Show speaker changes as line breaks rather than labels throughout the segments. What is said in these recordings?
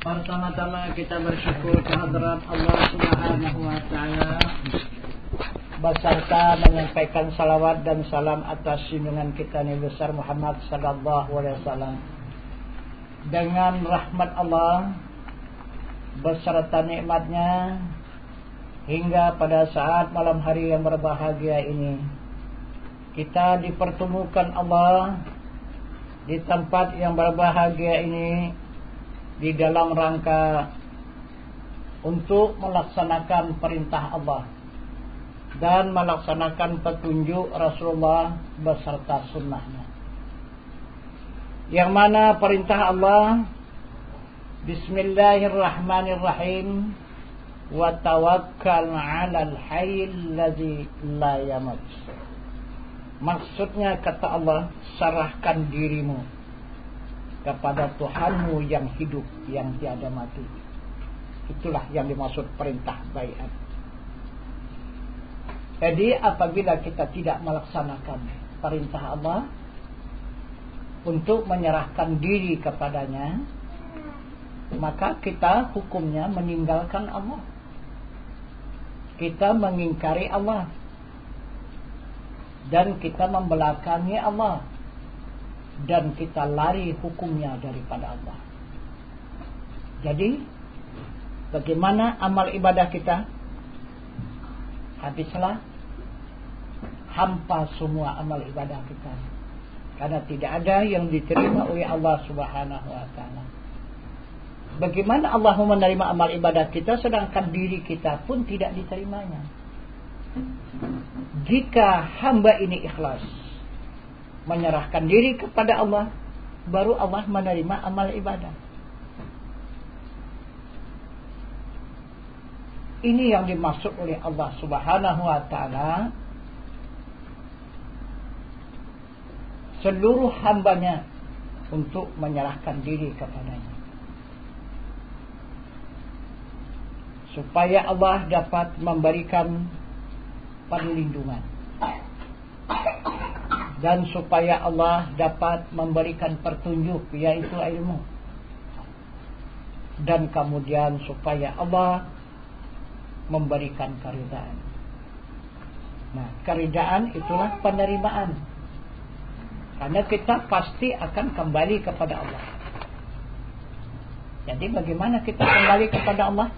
Pertama-tama kita bersyukur kehadirat Allah Subhanahu wa taala beserta menyampaikan salawat dan salam atas junjungan kita Nabi besar Muhammad sallallahu alaihi wasallam. Dengan rahmat Allah beserta nikmatnya hingga pada saat malam hari yang berbahagia ini kita dipertemukan Allah di tempat yang berbahagia ini di dalam rangka untuk melaksanakan perintah Allah dan melaksanakan petunjuk Rasulullah beserta sunnahnya. Yang mana perintah Allah Bismillahirrahmanirrahim wa tawakkal 'alal hayyil ladzi la yamut. Maksudnya kata Allah, serahkan dirimu kepada Tuhanmu yang hidup, yang tiada mati. Itulah yang dimaksud perintah baiat. Jadi apabila kita tidak melaksanakan perintah Allah untuk menyerahkan diri kepadanya, maka kita hukumnya meninggalkan Allah. Kita mengingkari Allah dan kita membelakangi Allah, dan kita lari hukumnya daripada Allah. Jadi bagaimana amal ibadah kita? Habislah hampa semua amal ibadah kita, karena tidak ada yang diterima oleh Allah Subhanahu wa taala. Bagaimana Allah menerima amal ibadah kita sedangkan diri kita pun tidak diterimanya? Jika hamba ini ikhlas menyerahkan diri kepada Allah, baru Allah menerima amal ibadah. Ini yang dimaksud oleh Allah Subhanahu wa taala, seluruh hambanya untuk menyerahkan diri kepadanya, supaya Allah dapat memberikan perlindungan dan supaya Allah dapat memberikan petunjuk, yaitu ilmu, dan kemudian supaya Allah memberikan keridaan. Nah, keridaan itulah penerimaan, karena kita pasti akan kembali kepada Allah. Jadi bagaimana kita kembali kepada Allah?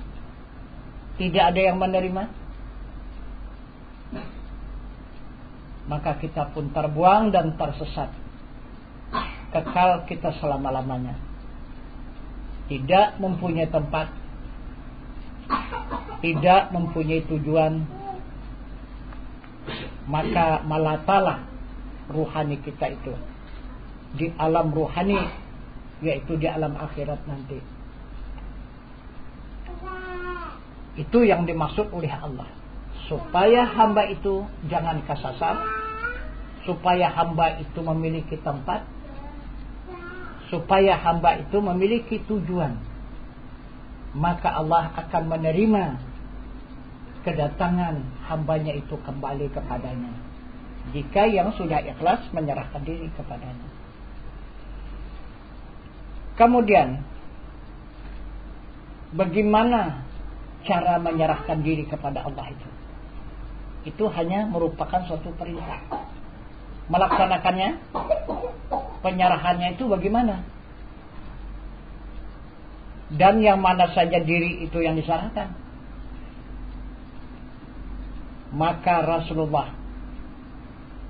Tidak ada yang menerima, maka kita pun terbuang dan tersesat, kekal kita selama-lamanya, tidak mempunyai tempat, tidak mempunyai tujuan, maka malatalah ruhani kita itu di alam ruhani, yaitu di alam akhirat nanti. Itu yang dimaksud oleh Allah, supaya hamba itu jangan kesasar, supaya hamba itu memiliki tempat, supaya hamba itu memiliki tujuan. Maka Allah akan menerima kedatangan hambanya itu kembali kepadanya, jika yang sudah ikhlas menyerahkan diri kepadanya. Kemudian bagaimana cara menyerahkan diri kepada Allah itu? Itu hanya merupakan suatu perintah. Melaksanakannya, penyerahannya itu bagaimana? Dan yang mana saja diri itu yang diserahkan? Maka Rasulullah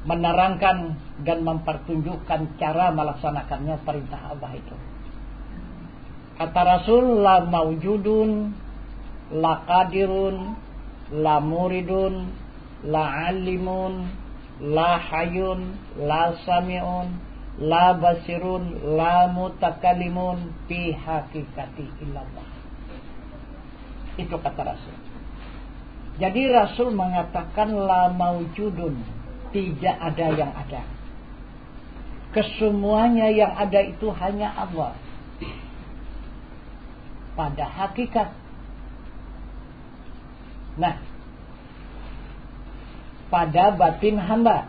menerangkan dan mempertunjukkan cara melaksanakannya perintah Allah itu. Kata Rasul, la maujudun, la qadirun, la muridun, la alimun, la hayun, la sami'un, la basirun, la mutakallimun fi hakikati illallah. Itu kata Rasul. Jadi Rasul mengatakan la maujudun, tidak ada yang ada. Kesemuanya yang ada itu hanya Allah pada hakikat. Nah, pada batin hamba,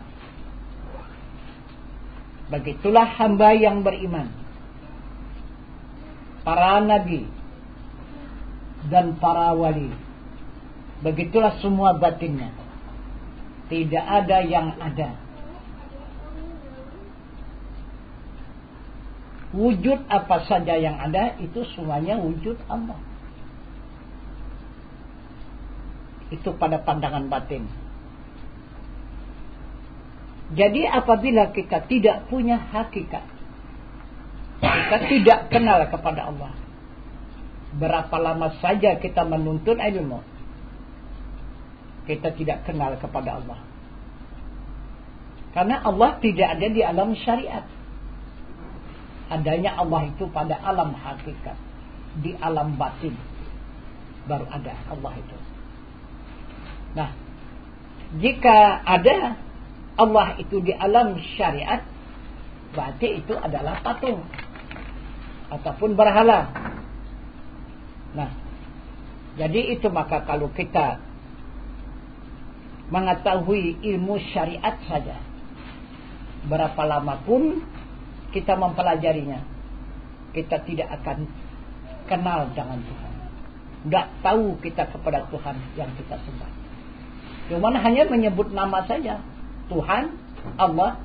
begitulah hamba yang beriman. Para nabi, dan para wali. Begitulah semua batinnya. Tidak ada yang ada. Wujud apa saja yang ada itu semuanya wujud Allah. Itu pada pandangan batin. Jadi apabila kita tidak punya hakikat, kita tidak kenal kepada Allah, berapa lama saja kita menuntut ilmu, kita tidak kenal kepada Allah. Karena Allah tidak ada di alam syariat. Adanya Allah itu pada alam hakikat, di alam batin baru ada Allah itu. Nah, jika ada Allah itu di alam syariat, berarti itu adalah patung ataupun berhala. Nah, jadi itu maka kalau kita mengetahui ilmu syariat saja, berapa lama pun kita mempelajarinya, kita tidak akan kenal dengan Tuhan. Tidak tahu kita kepada Tuhan yang kita sembah. Cuman hanya menyebut nama saja, Tuhan, Allah.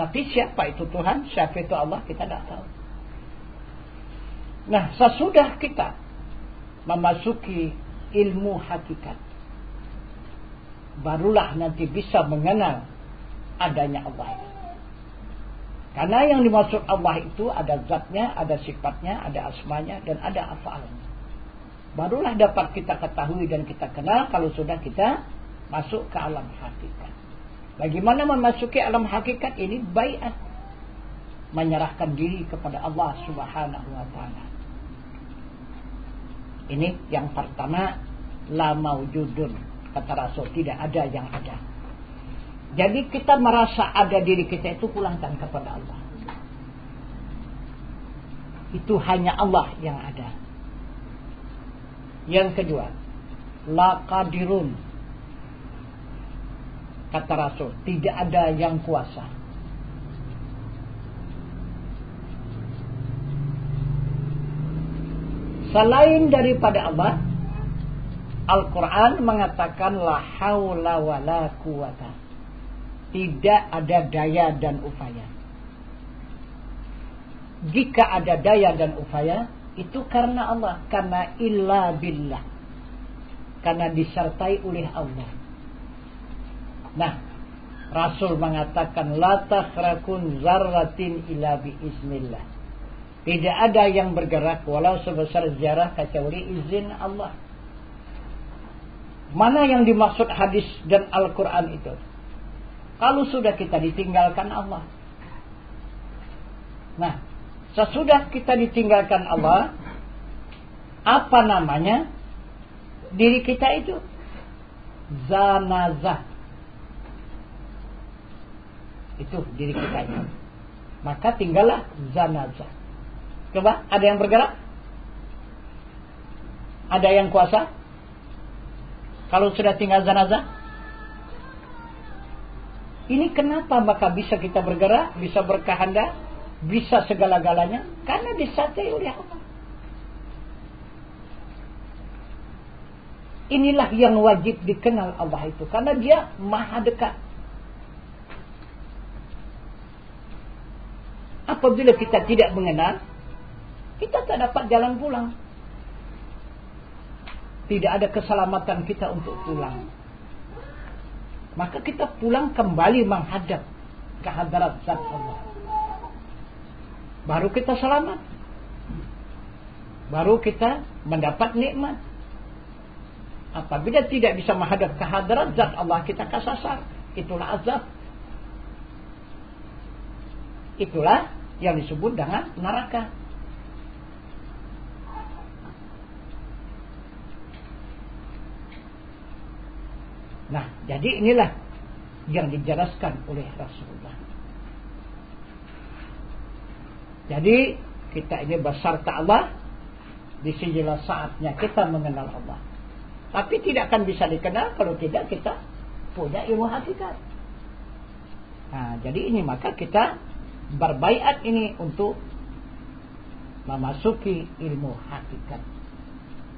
Tapi siapa itu Tuhan, siapa itu Allah, kita tidak tahu. Nah, sesudah kita memasuki ilmu hakikat, barulah nanti bisa mengenal adanya Allah. Karena yang dimaksud Allah itu ada zatnya, ada sifatnya, ada asmanya, dan ada afalnya. Barulah dapat kita ketahui dan kita kenal kalau sudah kita masuk ke alam hakikat. Bagaimana memasuki alam hakikat ini? Baiat, menyerahkan diri kepada Allah Subhanahu wa ta'ala. Ini yang pertama, la maujudun, kata Rasul, tidak ada yang ada. Jadi kita merasa ada diri kita itu pulangkan kepada Allah. Itu hanya Allah yang ada. Yang kedua, la qadirun, kata Rasul, tidak ada yang kuasa. Selain daripada Allah, Al-Quran mengatakan la haula wa la quwata, tidak ada daya dan upaya. Jika ada daya dan upaya, itu karena Allah, karena illa billah, karena disertai oleh Allah. Nah, Rasul mengatakan la takhrakun zarratin illa biiznillah, tidak ada yang bergerak walau sebesar zarah kecuali izin Allah. Mana yang dimaksud hadis dan Al-Quran itu? Kalau sudah kita ditinggalkan Allah. Nah, sesudah kita ditinggalkan Allah, apa namanya? Diri kita itu zanazah. Itu diri kita itu. Maka tinggallah zanazah. Coba, ada yang bergerak? Ada yang kuasa? Kalau sudah tinggal zanazah? Ini kenapa maka bisa kita bergerak, bisa berkehendak, bisa segala-galanya? Karena disertai oleh Allah. Inilah yang wajib dikenal Allah itu, karena dia maha dekat. Apabila kita tidak mengenal, kita tak dapat jalan pulang. Tidak ada keselamatan kita untuk pulang. Maka kita pulang kembali menghadap ke hadirat zat Allah. Baru kita selamat. Baru kita mendapat nikmat. Apabila tidak bisa menghadap ke hadirat zat Allah, kita kesasar. Itulah azab. Itulah yang disebut dengan neraka. Nah, jadi inilah yang dijelaskan oleh Rasulullah. Jadi kita ini beserta Allah, disinilah saatnya kita mengenal Allah. Tapi tidak akan bisa dikenal kalau tidak kita punya ilmu hakikat. Nah, jadi ini maka kita berbaiat ini untuk memasuki ilmu hakikat.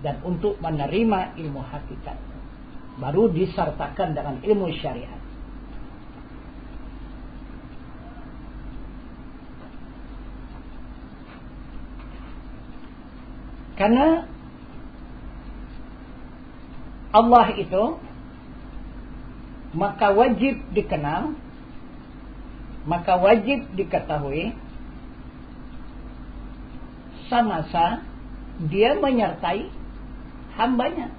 dan untuk menerima ilmu hakikat. Baru disertakan dengan ilmu syariat. Karena Allah itu maka wajib dikenal, maka wajib diketahui semasa dia menyertai hambanya.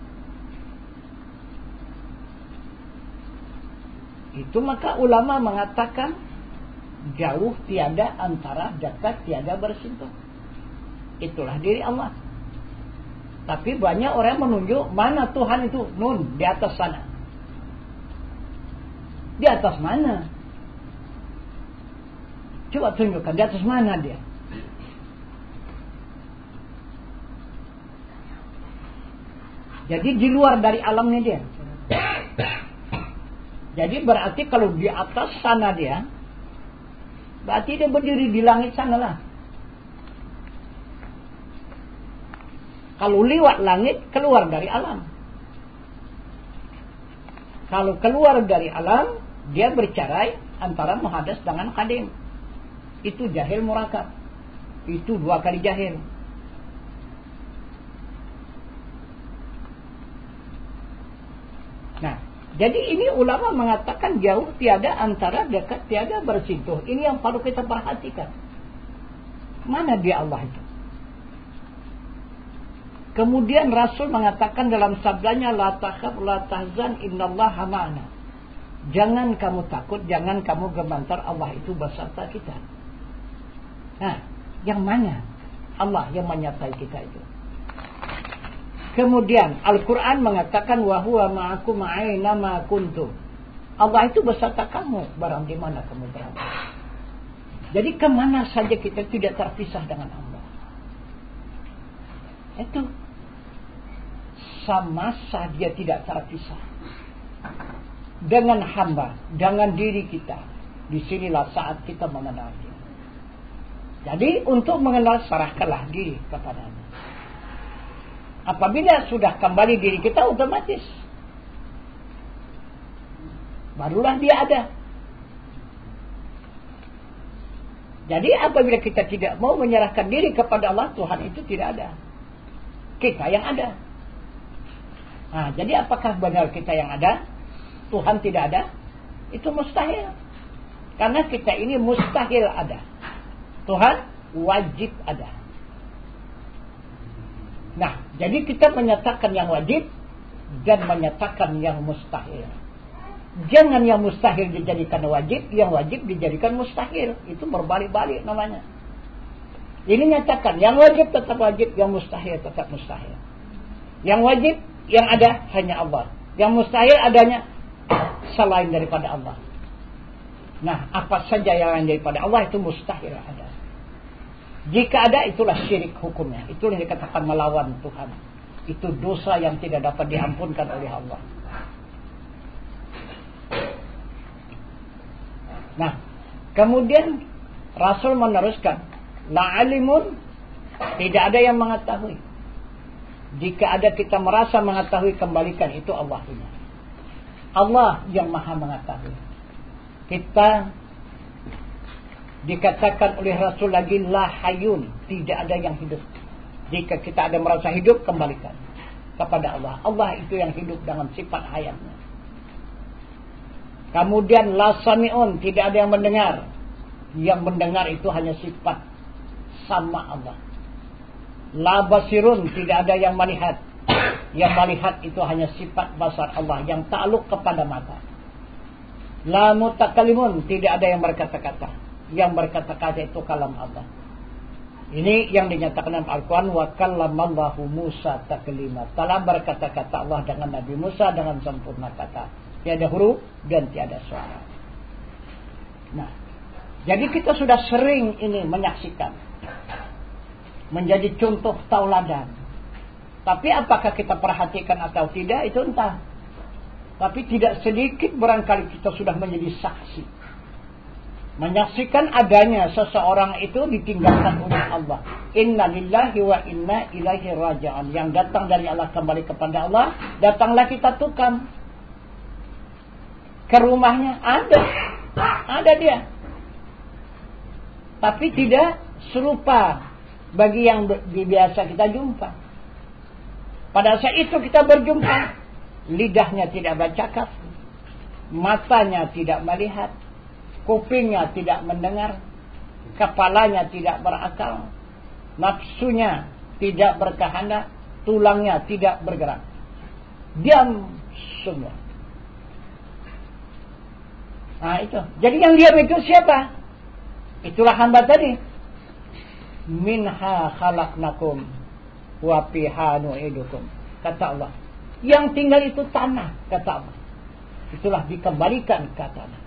Itu maka ulama mengatakan jauh tiada antara, dekat tiada bersentuh. Itulah diri Allah. Tapi banyak orang menunjuk mana Tuhan itu, nun di atas sana. Di atas mana? Coba tunjukkan di atas mana dia. Jadi di luar dari alamnya dia. Jadi berarti kalau di atas sana dia, berarti dia berdiri di langit sana lah. Kalau lewat langit, keluar dari alam. Kalau keluar dari alam, dia bercerai antara muhadas dengan qadim. Itu jahil murakab. Itu 2 kali jahil. Nah, jadi ini ulama mengatakan jauh tiada antara, dekat tiada bersentuh. Ini yang perlu kita perhatikan. Mana dia Allah itu? Kemudian Rasul mengatakan dalam sabdanya, la takhaf la tahzan innallaha ma'ana. Jangan kamu takut, jangan kamu gemetar, Allah itu beserta kita. Nah, yang mana? Allah yang menyertai kita itu. Kemudian Al-Quran mengatakan wa huwa ma'akum aina ma kuntum. Allah itu beserta kamu barang di mana kamu berada. Jadi kemana saja kita tidak terpisah dengan Allah. Itu semasa dia tidak terpisah dengan hamba, dengan diri kita. Disinilah saat kita mengenal dia. Jadi untuk mengenal, serahkanlah diri kepadanya. Apabila sudah kembali diri kita, otomatis barulah dia ada. Jadi apabila kita tidak mau menyerahkan diri kepada Allah, Tuhan itu tidak ada. Kita yang ada. Nah, jadi apakah benar kita yang ada? Tuhan tidak ada? Itu mustahil. Karena kita ini mustahil ada. Tuhan wajib ada. Nah, jadi kita menyatakan yang wajib dan menyatakan yang mustahil. Jangan yang mustahil dijadikan wajib, yang wajib dijadikan mustahil. Itu berbalik-balik namanya. Ini nyatakan yang wajib tetap wajib, yang mustahil tetap mustahil. Yang wajib, yang ada hanya Allah. Yang mustahil adanya selain daripada Allah. Nah, apa saja yang daripada Allah itu mustahil ada. Jika ada, itulah syirik hukumnya. Itulah yang dikatakan melawan Tuhan. Itu dosa yang tidak dapat diampunkan oleh Allah. Nah, kemudian Rasul meneruskan, la alimun, tidak ada yang mengetahui. Jika ada kita merasa mengetahui, kembalikan itu Allah punya. Allah yang maha mengetahui. Kita dikatakan oleh Rasul lagi la hayun, tidak ada yang hidup. Jika kita ada merasa hidup, kembalikan kepada Allah. Allah itu yang hidup dengan sifat hayatnya. Kemudian la sami'un, tidak ada yang mendengar. Yang mendengar itu hanya sifat sama Allah. La basirun, tidak ada yang melihat. Yang melihat itu hanya sifat basar Allah yang ta'aluk kepada mata. La mutakalimun, tidak ada yang berkata-kata. Yang berkata-kata itu kalam Allah. Ini yang dinyatakan dalam Al-Quran, wa kallamallahu Musa taklima. Telah berkata-kata Allah dengan Nabi Musa dengan sempurna kata. Tiada huruf dan tiada suara. Nah, jadi kita sudah sering ini menyaksikan. Menjadi contoh tauladan. Tapi apakah kita perhatikan atau tidak, itu entah. Tapi tidak sedikit barangkali kita sudah menjadi saksi. menyaksikan adanya seseorang itu ditinggalkan oleh Allah. Inna lillahi wa inna ilaihi raji'un. Yang datang dari Allah kembali kepada Allah. Datanglah kita tukang ke rumahnya, ada dia, tapi tidak serupa bagi yang biasa kita jumpa. Pada saat itu kita berjumpa, lidahnya tidak bercakap, matanya tidak melihat, kupingnya tidak mendengar, kepalanya tidak berakal, nafsunya tidak berkehendak, tulangnya tidak bergerak, diam semua. Nah itu. Jadi yang diam itu siapa? Itulah hamba tadi. Minha khalaqnakum wa fiha nu'idukum. Kata Allah. Yang tinggal itu tanah, kata Allah. Itulah dikembalikan ke tanah.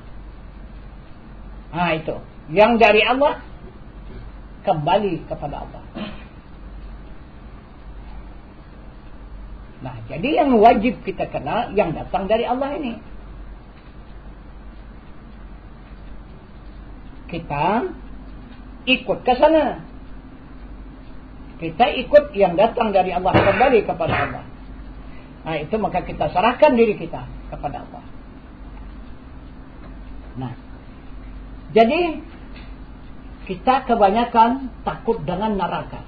Nah itu. Yang dari Allah kembali kepada Allah. Nah, jadi yang wajib kita kenal yang datang dari Allah ini. Kita ikut ke sana. Kita ikut yang datang dari Allah kembali kepada Allah. Nah, itu maka kita serahkan diri kita kepada Allah. Nah, jadi kita kebanyakan takut dengan neraka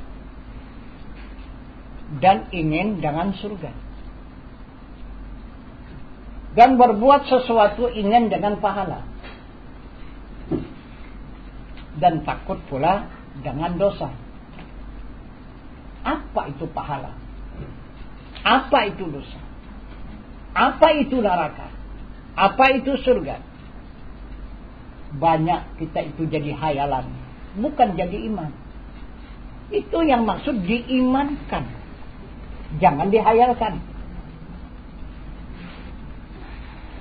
dan ingin dengan surga. Dan berbuat sesuatu ingin dengan pahala. Dan takut pula dengan dosa. Apa itu pahala? Apa itu dosa? Apa itu neraka? Apa itu surga? Banyak kita itu jadi hayalan, bukan jadi iman. Itu yang maksud diimankan, jangan dihayalkan.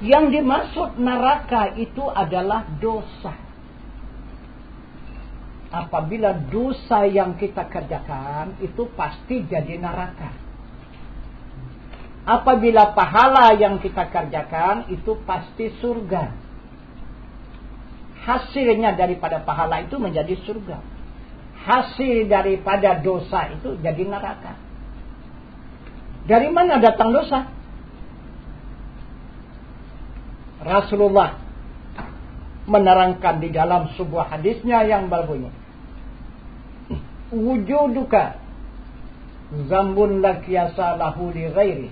Yang dimaksud neraka itu adalah dosa. Apabila dosa yang kita kerjakan itu pasti jadi neraka. Apabila pahala yang kita kerjakan itu pasti surga. Hasilnya daripada pahala itu menjadi surga. Hasil daripada dosa itu jadi neraka. Dari mana datang dosa? Rasulullah menerangkan di dalam sebuah hadisnya yang berbunyi, wujuduka zambun la qiyasa lahu li ghairi.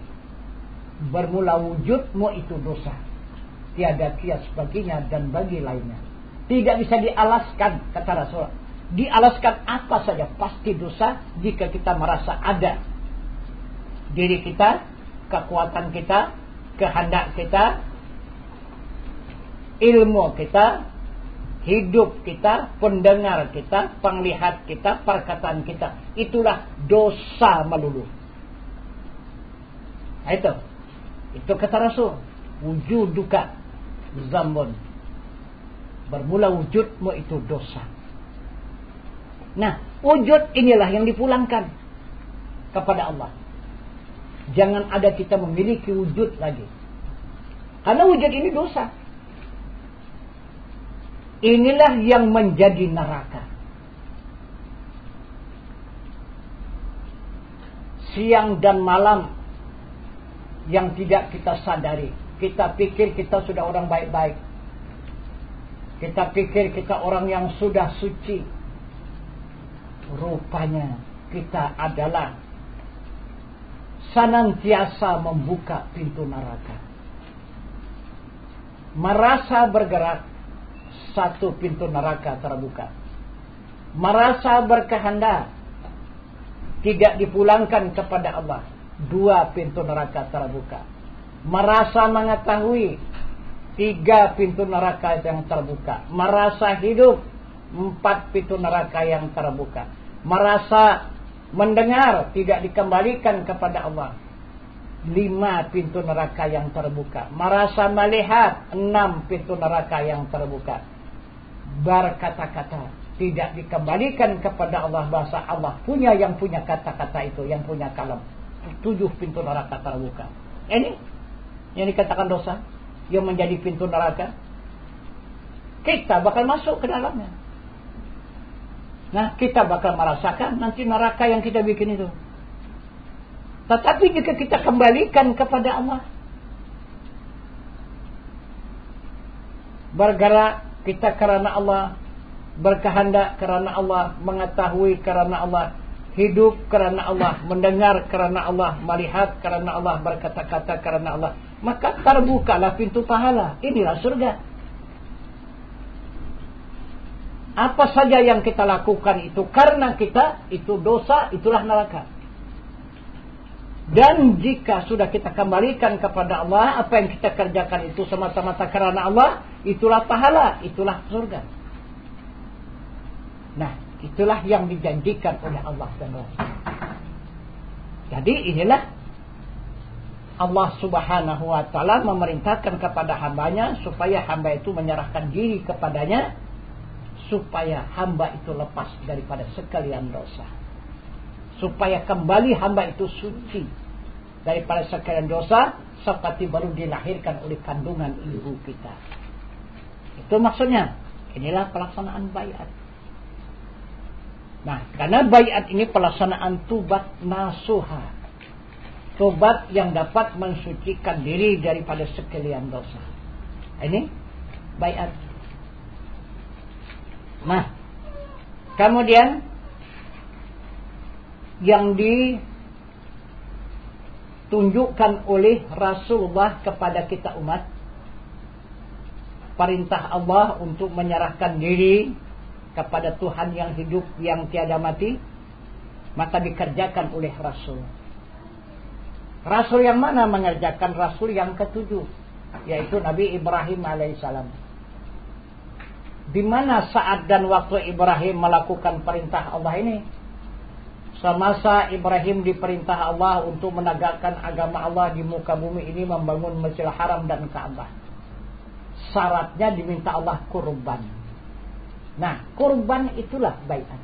Bermula wujudmu itu dosa, tiada kias baginya dan bagi lainnya. Tidak bisa dialaskan, kata Rasul. Dialaskan apa saja pasti dosa jika kita merasa ada diri kita, kekuatan kita, kehendak kita, ilmu kita, hidup kita, pendengar kita, penglihat kita, perkataan kita. Itulah dosa melulu. Nah, itu kata Rasul. Wujuduka zambun. Bermula wujudmu itu dosa. Nah, wujud inilah yang dipulangkan kepada Allah. Jangan ada kita memiliki wujud lagi. Karena wujud ini dosa. Inilah yang menjadi neraka. Siang dan malam yang tidak kita sadari. Kita pikir kita sudah orang baik-baik. Kita pikir kita orang yang sudah suci. Rupanya kita adalah senantiasa membuka pintu neraka. Merasa bergerak, satu pintu neraka terbuka. Merasa berkehendak, tidak dipulangkan kepada Allah, dua pintu neraka terbuka. Merasa mengetahui, tiga pintu neraka yang terbuka. Merasa hidup, empat pintu neraka yang terbuka. Merasa mendengar, tidak dikembalikan kepada Allah, lima pintu neraka yang terbuka. Merasa melihat, enam pintu neraka yang terbuka. Berkata-kata, tidak dikembalikan kepada Allah, bahasa Allah punya yang punya kata-kata itu, yang punya kalam. Tujuh pintu neraka terbuka. Ini yang dikatakan dosa, yang menjadi pintu neraka. kita bakal masuk ke dalamnya. Nah, kita bakal merasakan nanti neraka yang kita bikin itu. Tetapi jika kita kembalikan kepada Allah, bergerak kita karena Allah, berkehendak karena Allah, mengetahui karena Allah, hidup karena Allah, mendengar karena Allah, melihat karena Allah, berkata-kata karena Allah, maka terbukalah pintu pahala. Inilah surga. Apa saja yang kita lakukan itu karena kita, itu dosa, itulah neraka. Dan jika sudah kita kembalikan kepada Allah, apa yang kita kerjakan itu semata-mata karena Allah, itulah pahala, itulah surga. Nah, itulah yang dijanjikan oleh Allah dan Rasul. Jadi inilah Allah Subhanahu wa ta'ala memerintahkan kepada hambanya supaya hamba itu menyerahkan diri kepadanya, supaya hamba itu lepas daripada sekalian dosa, supaya kembali hamba itu suci daripada sekalian dosa, seperti baru dilahirkan oleh kandungan ibu kita. Itu maksudnya. Inilah pelaksanaan baiat. Nah, karena baiat ini pelaksanaan tobat nasuha, tobat yang dapat mensucikan diri daripada sekalian dosa. Ini baiat. Nah, kemudian yang ditunjukkan oleh Rasulullah kepada kita umat, perintah Allah untuk menyerahkan diri kepada Tuhan yang hidup, yang tiada mati, maka dikerjakan oleh Rasul. Rasul yang mana mengerjakan? Rasul yang ketujuh, yaitu Nabi Ibrahim alaihissalam. Di mana saat dan waktu Ibrahim melakukan perintah Allah ini? Semasa Ibrahim diperintah Allah untuk menegakkan agama Allah di muka bumi ini, membangun Masjidil Haram dan Ka'bah. Syaratnya diminta Allah kurban. Nah, kurban itulah baiat.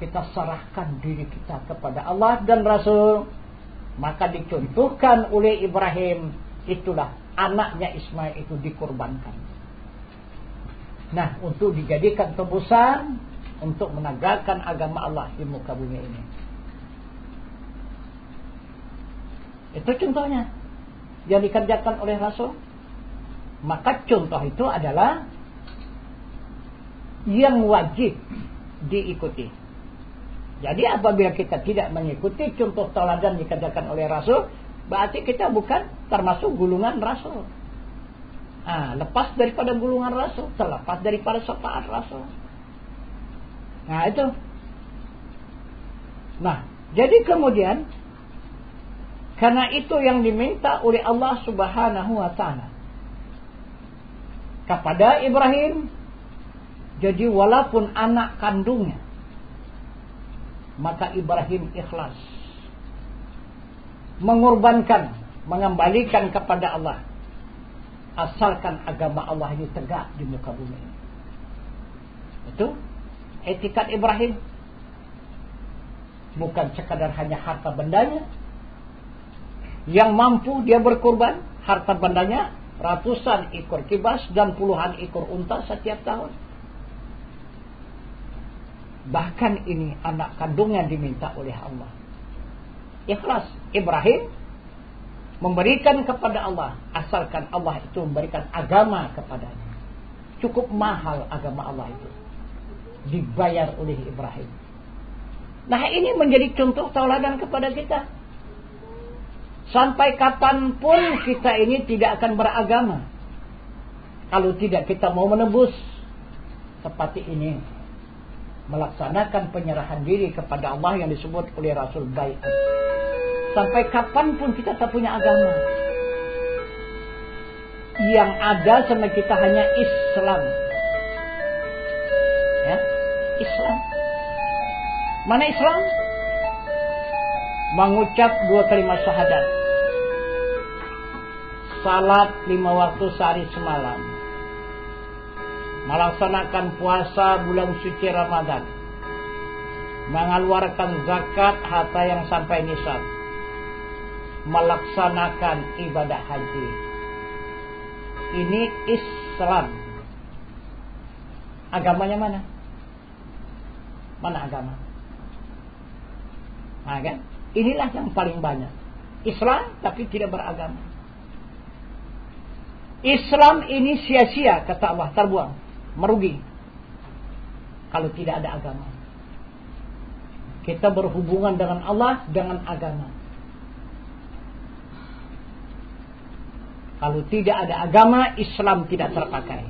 Kita serahkan diri kita kepada Allah dan Rasul. Maka dicontohkan oleh Ibrahim, itulah anaknya Ismail itu dikurbankan. Nah, untuk dijadikan tebusan untuk menegakkan agama Allah di muka bumi ini. Itu contohnya yang dikerjakan oleh Rasul. Maka contoh itu adalah yang wajib diikuti. Jadi apabila kita tidak mengikuti contoh teladan dikerjakan oleh Rasul, berarti kita bukan termasuk golongan Rasul. Lepas daripada gulungan Rasul, terlepas daripada syafaat Rasul. Nah, itu. Nah, jadi kemudian karena itu yang diminta oleh Allah Subhanahu wa ta'ala kepada Ibrahim. Jadi walaupun anak kandungnya, maka Ibrahim ikhlas mengorbankan, mengembalikan kepada Allah, asalkan agama Allah ini tegak di muka bumi. Itu etikat Ibrahim. Bukan sekadar hanya harta bendanya yang mampu dia berkorban. Harta bendanya ratusan ekor kibas dan puluhan ekor unta setiap tahun. Bahkan ini anak kandungnya diminta oleh Allah. Ikhlas Ibrahim memberikan kepada Allah, asalkan Allah itu memberikan agama kepadanya. Cukup mahal agama Allah itu, dibayar oleh Ibrahim. Nah, ini menjadi contoh tauladan kepada kita. Sampai kapanpun kita ini tidak akan beragama, kalau tidak kita mau menebus seperti ini, melaksanakan penyerahan diri kepada Allah yang disebut oleh Rasul baiat. Sampai kapanpun kita tak punya agama, yang ada sama kita hanya Islam. Ya, Islam. Mana Islam? Mengucap 2 kalimat syahadat, salat 5 waktu sehari semalam, melaksanakan puasa bulan suci Ramadan, mengeluarkan zakat harta yang sampai nisab, melaksanakan ibadah haji. Ini Islam. Agamanya mana? Mana agama? Nah, kan? Inilah yang paling banyak. Islam tapi tidak beragama. Islam ini sia-sia, kata Allah, terbuang, merugi kalau tidak ada agama. Kita berhubungan dengan Allah dengan agama. Kalau tidak ada agama, Islam tidak terpakai.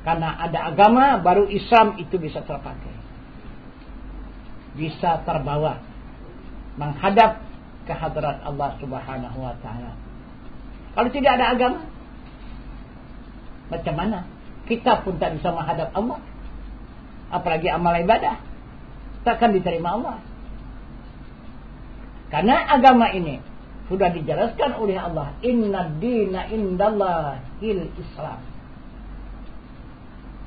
Karena ada agama, baru Islam itu bisa terpakai. Bisa terbawa menghadap ke hadrat Allah Subhanahu wa taala. Kalau tidak ada agama, macam mana? Kita pun tak bisa menghadap Allah. Apalagi amal ibadah, takkan diterima Allah. Karena agama ini sudah dijelaskan oleh Allah, inna dina indallahil Islam.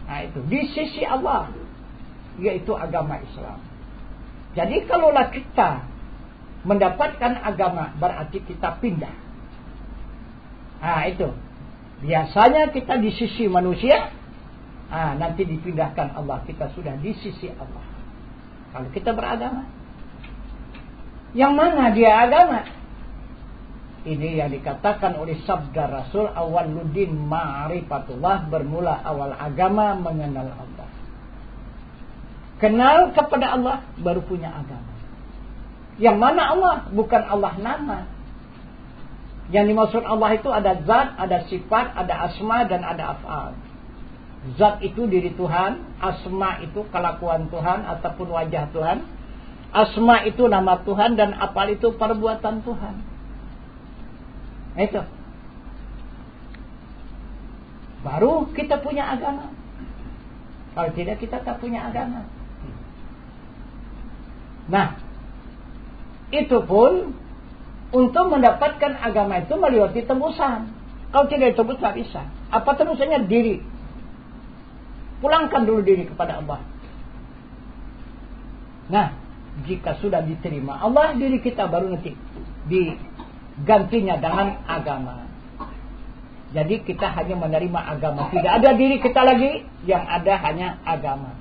Nah itu di sisi Allah, yaitu agama Islam. Jadi kalaulah kita mendapatkan agama, berarti kita pindah. Nah itu biasanya kita di sisi manusia, nanti dipindahkan Allah, kita sudah di sisi Allah. Kalau kita beragama, yang mana dia agama? Ini yang dikatakan oleh sabda Rasul, awaluddin ma'rifatullah, bermula awal agama mengenal Allah. Kenal kepada Allah baru punya agama. Yang mana Allah? Bukan Allah nama. Yang dimaksud Allah itu ada zat, ada sifat, ada asma dan ada af'al. Zat itu diri Tuhan, asma itu kelakuan Tuhan ataupun wajah Tuhan, asma itu nama Tuhan, dan af'al itu perbuatan Tuhan. Itu baru kita punya agama. Kalau tidak, kita tak punya agama. Nah, itu pun untuk mendapatkan agama itu melewati tembusan. Kalau tidak tembus, tak bisa. Apa tembusannya? Diri. Pulangkan dulu diri kepada Allah. Nah, jika sudah diterima Allah, diri kita baru nanti digantinya dengan agama. Jadi kita hanya menerima agama. Tidak ada diri kita lagi, yang ada hanya agama.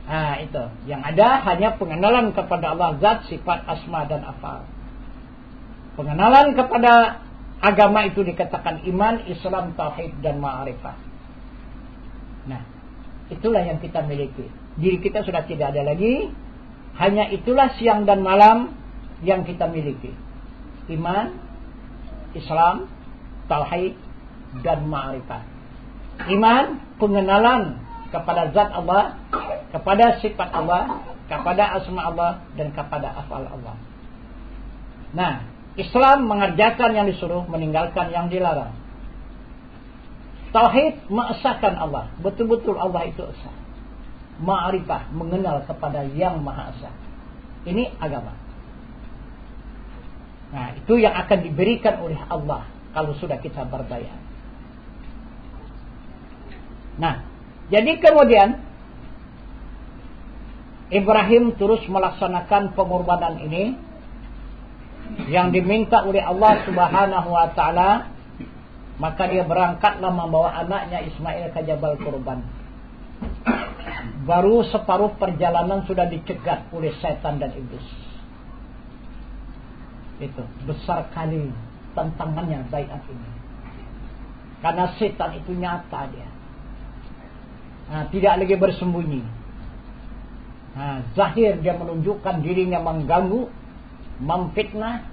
Nah itu, yang ada hanya pengenalan kepada Allah, zat, sifat, asma dan afal. Pengenalan kepada agama itu dikatakan iman, Islam, tauhid dan ma'rifah. Nah, itulah yang kita miliki. Diri kita sudah tidak ada lagi, hanya itulah siang dan malam yang kita miliki. Iman, Islam, tauhid dan ma'rifah. Iman, pengenalan kepada zat Allah, kepada sifat Allah, kepada asma Allah dan kepada afal Allah. Nah, Islam mengerjakan yang disuruh, meninggalkan yang dilarang. Tauhid mengesahkan Allah, betul-betul Allah itu esa. Ma'rifah, mengenal kepada yang Maha Esa. Ini agama. Nah, itu yang akan diberikan oleh Allah kalau sudah kita berdaya. Nah, jadi kemudian Ibrahim terus melaksanakan pengorbanan ini yang diminta oleh Allah Subhanahu wa taala. Maka dia berangkatlah membawa anaknya Ismail ke Jabal Kurban. Baru separuh perjalanan sudah dicegat oleh setan dan iblis. Itu besar kali tantangannya baiat ini. Karena setan itu nyata dia. Nah, tidak lagi bersembunyi. Nah, zahir dia menunjukkan dirinya mengganggu, memfitnah,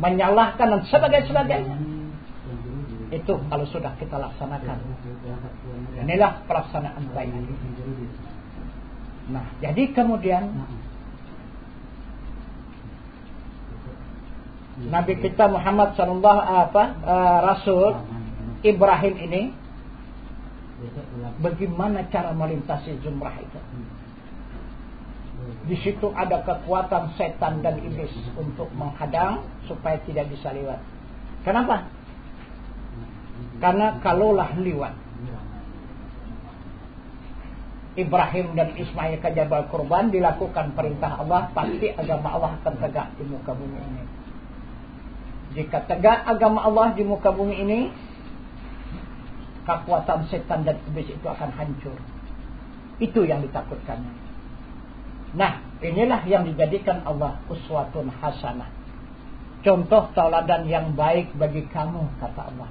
menyalahkan dan sebagainya. Itu kalau sudah kita laksanakan. Inilah pelaksanaan baik. Nah, jadi kemudian Nabi kita Muhammad Rasul Ibrahim ini, bagaimana cara melintasi Zumrah itu? Di situ ada kekuatan setan dan iblis untuk menghadang supaya tidak bisa lewat. Kenapa? Karena kalaulah lewat Ibrahim dan Ismail ke Jabal Kurban, dilakukan perintah Allah, pasti agama Allah akan tegak di muka bumi ini. Jika tegak agama Allah di muka bumi ini, kekuatan setan dan iblis itu akan hancur. Itu yang ditakutkannya. Nah, inilah yang dijadikan Allah uswatun hasanah. Contoh tauladan yang baik bagi kamu, kata Allah.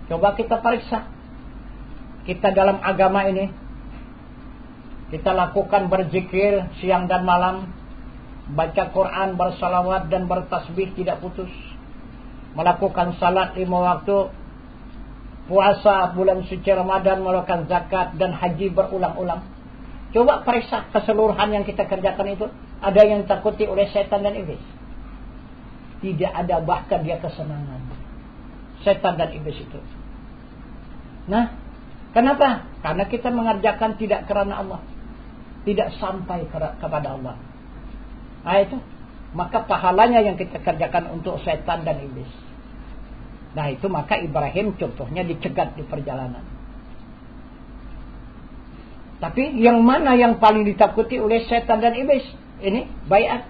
Coba kita periksa. Kita dalam agama ini, kita lakukan berzikir siang dan malam, baca Quran, bersalawat dan bertasbih tidak putus, melakukan salat 5 waktu, puasa bulan suci Ramadan, melakukan zakat dan haji berulang-ulang. Coba periksa keseluruhan yang kita kerjakan itu, ada yang takuti oleh setan dan iblis? Tidak ada, bahkan dia kesenangan. Setan dan iblis itu. Nah, kenapa? Karena kita mengerjakan tidak karena Allah, tidak sampai kepada Allah. Nah itu, maka pahalanya yang kita kerjakan untuk setan dan iblis. Nah itu, maka Ibrahim contohnya dicegat di perjalanan. Tapi yang mana yang paling ditakuti oleh setan dan iblis? Ini baiat.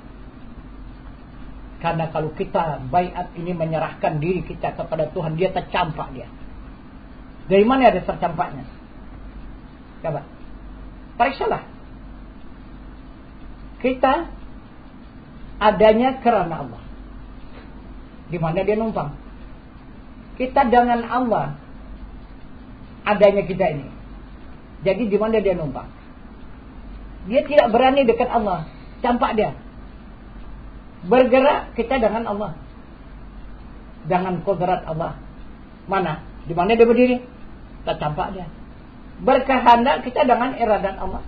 Karena kalau kita baiat ini menyerahkan diri kita kepada Tuhan, dia tercampak dia. Dari mana ada tercampaknya? Coba periksalah. Kita adanya karena Allah. Di mana dia numpang? Kita dengan Allah adanya kita ini. Jadi di mana dia numpang? Dia tidak berani dekat Allah, campak dia. Bergerak kita dengan Allah, dengan kodrat Allah. Mana? Di mana dia berdiri? Tercampak dia. Berkehendak kita dengan iradat Allah.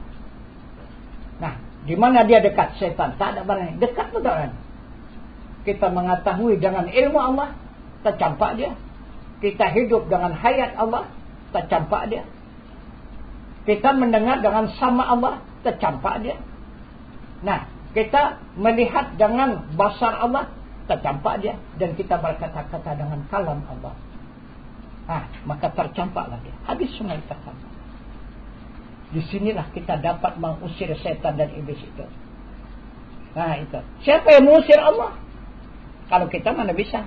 Nah, di mana dia dekat? Setan tak ada berani. Dekat betul kan? Kita mengetahui dengan ilmu Allah, tercampak dia. Kita hidup dengan hayat Allah, tercampak dia. Kita mendengar dengan sama Allah, tercampak dia. Nah, kita melihat dengan basar Allah, tercampak dia. Dan kita berkata-kata dengan kalam Allah. Nah, maka tercampaklah dia. Habis semua tercampak. Disinilah kita dapat mengusir setan dan iblis itu. Nah itu. Siapa yang mengusir Allah? Kalau kita mana bisa?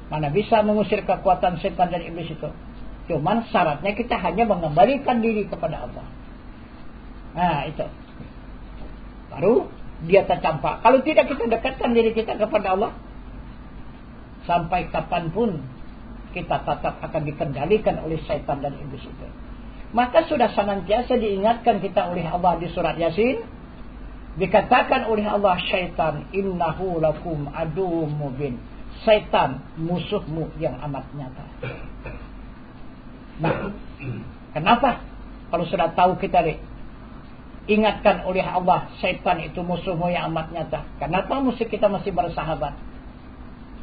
Mana bisa mengusir kekuatan setan dan iblis itu? Cuman syaratnya kita hanya mengembalikan diri kepada Allah. Nah itu. Baru dia tercampak. Kalau tidak kita dekatkan diri kita kepada Allah, sampai kapanpun kita tetap akan dikendalikan oleh setan dan iblis itu. Maka sudah senantiasa diingatkan kita oleh Allah di surat Yasin. Dikatakan oleh Allah, syaitan innahu lakum aduwwum mubin. Setan musuhmu yang amat nyata. Nah, kenapa? Kalau sudah tahu kita ingatkan oleh Allah, setan itu musuhmu yang amat nyata. Kenapa mesti kita masih bersahabat?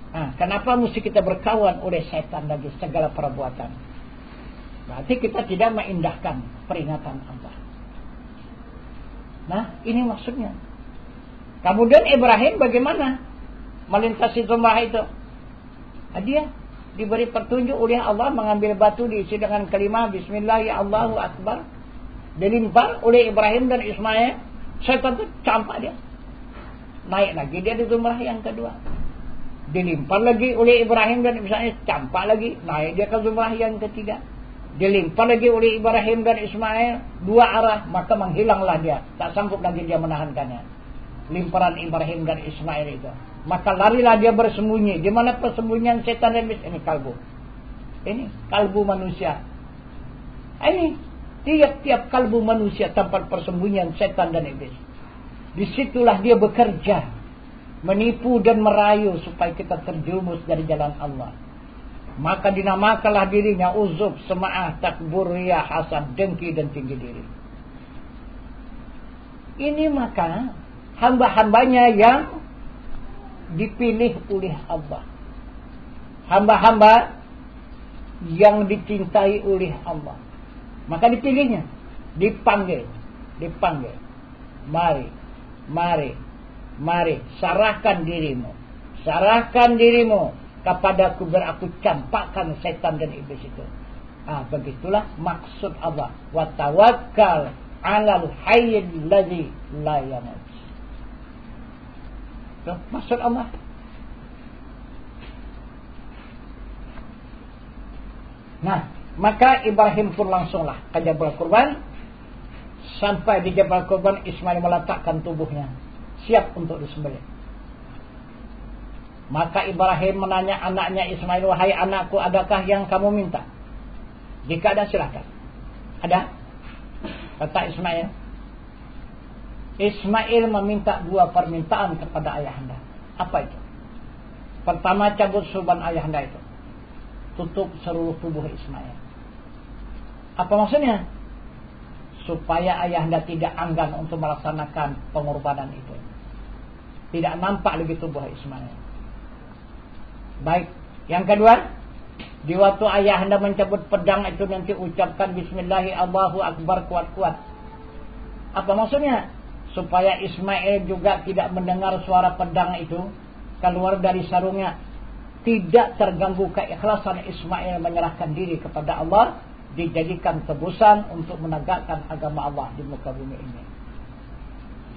Nah, kenapa mesti kita berkawan oleh setan lagi segala perbuatan? Berarti kita tidak mengindahkan peringatan Allah. Nah, ini maksudnya. Kemudian Ibrahim bagaimana melintasi zumrah itu? Nah, dia diberi petunjuk oleh Allah mengambil batu diisi dengan kalimat Bismillah ya Allahu Akbar. Dilimpar oleh Ibrahim dan Ismail. Setan itu campak dia. Naik lagi dia di zumrah yang kedua. Dilimpar lagi oleh Ibrahim dan Ismail. Campak lagi. Naik dia ke zumrah yang ketiga. Dilimpar lagi oleh Ibrahim dan Ismail. Dua arah. Maka menghilanglah dia. Tak sanggup lagi dia menahankannya. Limparan Ibrahim dan Ismail itu. Maka larilah dia bersembunyi. Di mana persembunyian setan dan iblis? Ini kalbu. Ini kalbu manusia. Ini tiap-tiap kalbu manusia tempat persembunyian setan dan iblis. Disitulah dia bekerja, menipu dan merayu supaya kita terjerumus dari jalan Allah. Maka dinamakanlah dirinya uzub, sema'ah, takbur, riya, hasad, dengki dan tinggi diri. Ini maka hamba-hambanya yang dipilih oleh Allah. Hamba-hamba yang dicintai oleh Allah. Maka dipilihnya, dipanggil. Mari, serahkan dirimu. Serahkan dirimu kepadaku biar aku campakkan setan dan iblis itu. Begitulah maksud Allah. Wa tawakkal 'alal hayyil ladzi la yamut. Itu maksud Allah. Nah, Maka Ibrahim pun langsunglah ke Jabal Kurban. Sampai di Jabal Kurban, Ismail meletakkan tubuhnya, siap untuk disembelih. Maka Ibrahim menanya anaknya Ismail, wahai anakku, adakah yang kamu minta? Jika ada, silakan. Ada? Kata Ismail. Ismail meminta 2 permintaan kepada ayahanda. Apa itu? Pertama, cabut surban ayahanda itu, tutup seluruh tubuh Ismail. Apa maksudnya? Supaya ayahanda tidak enggan untuk melaksanakan pengorbanan itu. Tidak nampak lagi tubuh Ismail. Baik. Yang kedua, di waktu ayahanda mencabut pedang itu nanti ucapkan Bismillahi Allahu Akbar kuat-kuat. Apa maksudnya? Supaya Ismail juga tidak mendengar suara pedang itu keluar dari sarungnya. Tidak terganggu keikhlasan Ismail menyerahkan diri kepada Allah, dijadikan tebusan untuk menegakkan agama Allah di muka bumi ini.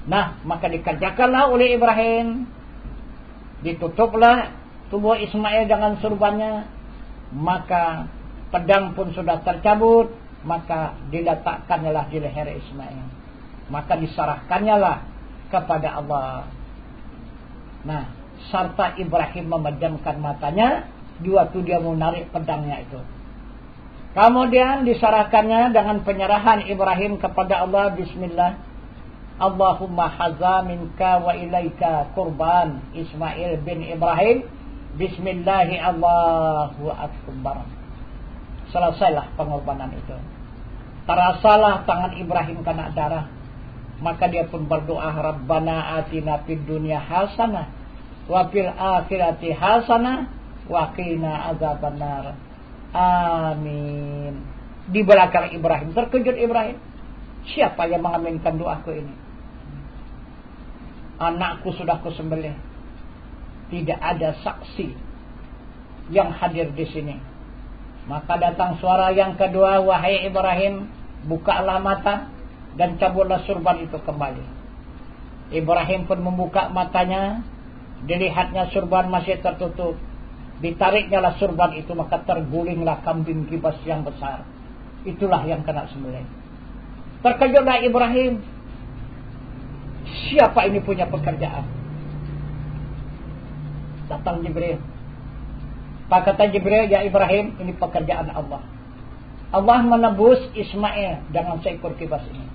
Nah, maka dikerjakanlah oleh Ibrahim. Ditutuplah tubuh Ismail dengan surbannya. Maka pedang pun sudah tercabut. Maka diletakkannya di leher Ismail. Maka diserahkannya kepada Allah. Nah, serta Ibrahim memejamkan matanya di waktu dia menarik pedangnya itu. Kemudian diserahkannya dengan penyerahan Ibrahim kepada Allah. Bismillah. Allahumma haza minka wa ilaika kurban Ismail bin Ibrahim. Bismillahi Allahu Akbar. Selesailah pengorbanan itu. Terasalah tangan Ibrahim kena darah. Maka dia pun berdoa, Rabbana atina fid dunya hasanah wa fil akhirati hasanah wa qina azabannar. Amin. Di belakang Ibrahim, terkejut Ibrahim. Siapa yang mengaminkan doaku ini? Anakku sudah kusembelih. Tidak ada saksi yang hadir di sini. Maka datang suara yang kedua, wahai Ibrahim, bukalah mata dan cabutlah surban itu kembali. Ibrahim pun membuka matanya, dilihatnya surban masih tertutup. Ditariknya lah surban itu, maka tergulinglah kambing kibas yang besar. Itulah yang kena sembelih. Terkejutlah Ibrahim. Siapa ini punya pekerjaan? Datang Jibril. Pak kata Jibril, ya Ibrahim, ini pekerjaan Allah. Allah menebus Ismail dengan seekor kibas ini.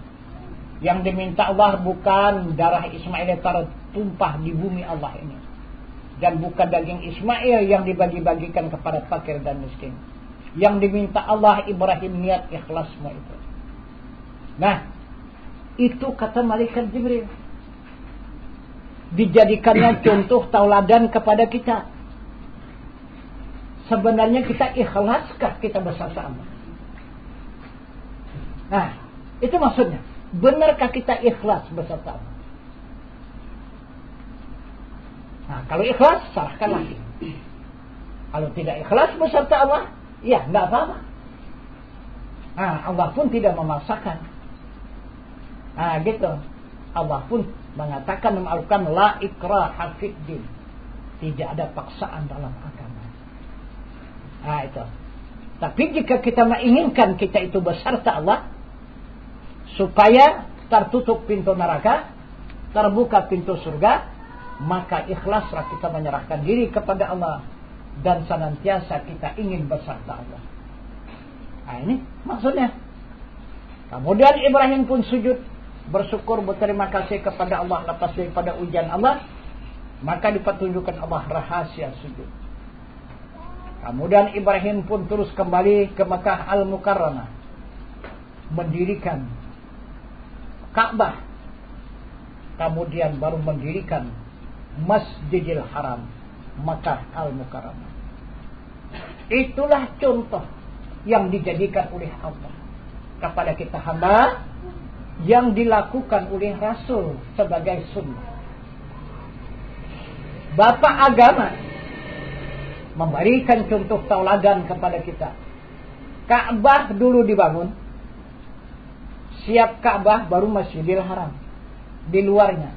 Yang diminta Allah bukan darah Ismail yang tertumpah di bumi Allah ini. Dan bukan daging Ismail yang dibagi-bagikan kepada fakir dan miskin. Yang diminta Allah, Ibrahim, niat ikhlasmu itu. Nah, itu kata malaikat Jibril. Dijadikannya contoh tauladan kepada kita. Sebenarnya kita ikhlaskah kita bersama Allah? Nah, itu maksudnya. Benarkah kita ikhlas bersama Allah? Nah, kalau ikhlas, serahkan lagi. Kalau tidak ikhlas beserta Allah, ya tidak apa-apa. Nah, Allah pun tidak memaksakan. Nah, gitu. Allah pun mengatakan, memalukan la ikraha fid din. Tidak ada paksaan dalam agama. Nah, itu. Tapi jika kita menginginkan kita itu beserta Allah, supaya tertutup pintu neraka, terbuka pintu surga, maka ikhlaslah kita menyerahkan diri kepada Allah dan senantiasa kita ingin beserta Allah. Nah, ini maksudnya. Kemudian Ibrahim pun sujud, bersyukur, berterima kasih kepada Allah lepas daripada ujian Allah. Maka dipetunjukkan Allah rahasia sujud. Kemudian Ibrahim pun terus kembali ke Makkah Al-Mukarramah, mendirikan Ka'bah. Kemudian baru mendirikan Masjidil Haram, Makkah Al-Mukarramah. Itulah contoh yang dijadikan oleh Allah kepada kita hamba, yang dilakukan oleh Rasul sebagai sunnah. Bapak agama memberikan contoh tauladan kepada kita. Ka'bah dulu dibangun, siap Ka'bah baru Masjidil Haram di luarnya.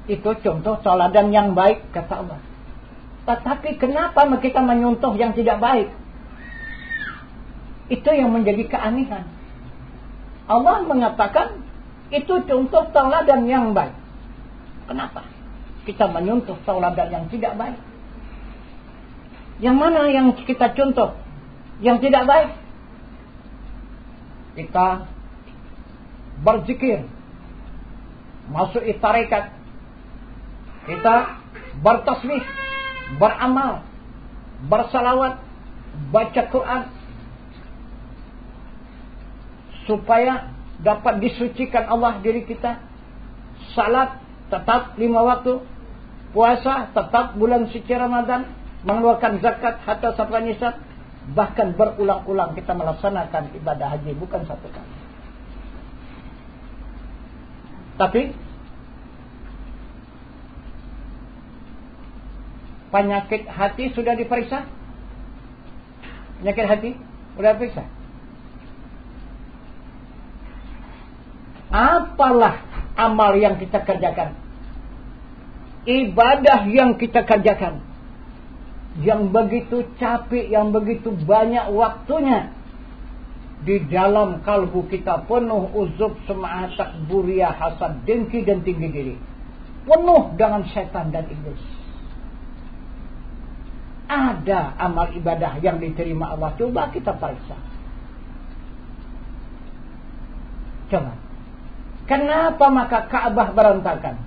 Itu contoh tauladan yang baik kata Allah. Tetapi kenapa kita menyontoh yang tidak baik? Itu yang menjadi keanehan. Allah mengatakan itu contoh tauladan yang baik. Kenapa kita menyontoh tauladan yang tidak baik? Yang mana yang kita contoh yang tidak baik? Kita berzikir, masuk tarekat, kita bertasbih, beramal, bersalawat, baca Quran, supaya dapat disucikan Allah diri kita. Salat tetap 5 waktu, puasa tetap bulan suci Ramadan, mengeluarkan zakat hatta sampai nisab, bahkan berulang-ulang kita melaksanakan ibadah haji, bukan satu kali. Tapi penyakit hati sudah diperiksa? Penyakit hati sudah diperiksa? Apalah amal yang kita kerjakan, ibadah yang kita kerjakan, yang begitu capek, yang begitu banyak waktunya, di dalam kalbu kita penuh uzub, sum'ah, takburiyah, hasad, dengki dan tinggi diri, penuh dengan setan dan iblis. Ada amal ibadah yang diterima Allah? Coba kita periksa. Coba. Kenapa maka Ka'bah berantakan?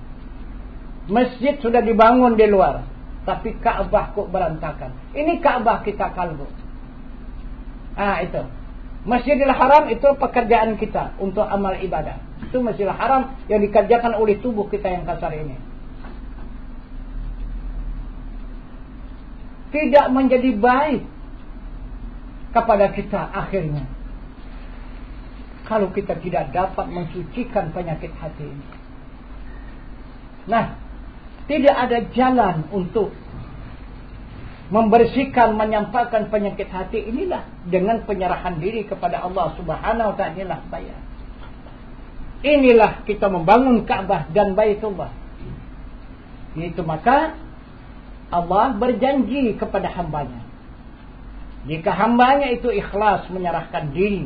Masjid sudah dibangun di luar, tapi Ka'bah kok berantakan? Ini Ka'bah kita kalbu. Itu Masjidil Haram itu pekerjaan kita untuk amal ibadah. Itu Masjidil Haram yang dikerjakan oleh tubuh kita yang kasar ini. Tidak menjadi baik kepada kita akhirnya kalau kita tidak dapat mensucikan penyakit hati ini. Nah, tidak ada jalan untuk membersihkan, menyampaikan penyakit hati inilah dengan penyerahan diri kepada Allah Subhanahu wa ta'ala. Inilah saya. Inilah kita membangun Ka'bah dan Baitullah. Itu maka Allah berjanji kepada hambanya, jika hambanya itu ikhlas menyerahkan diri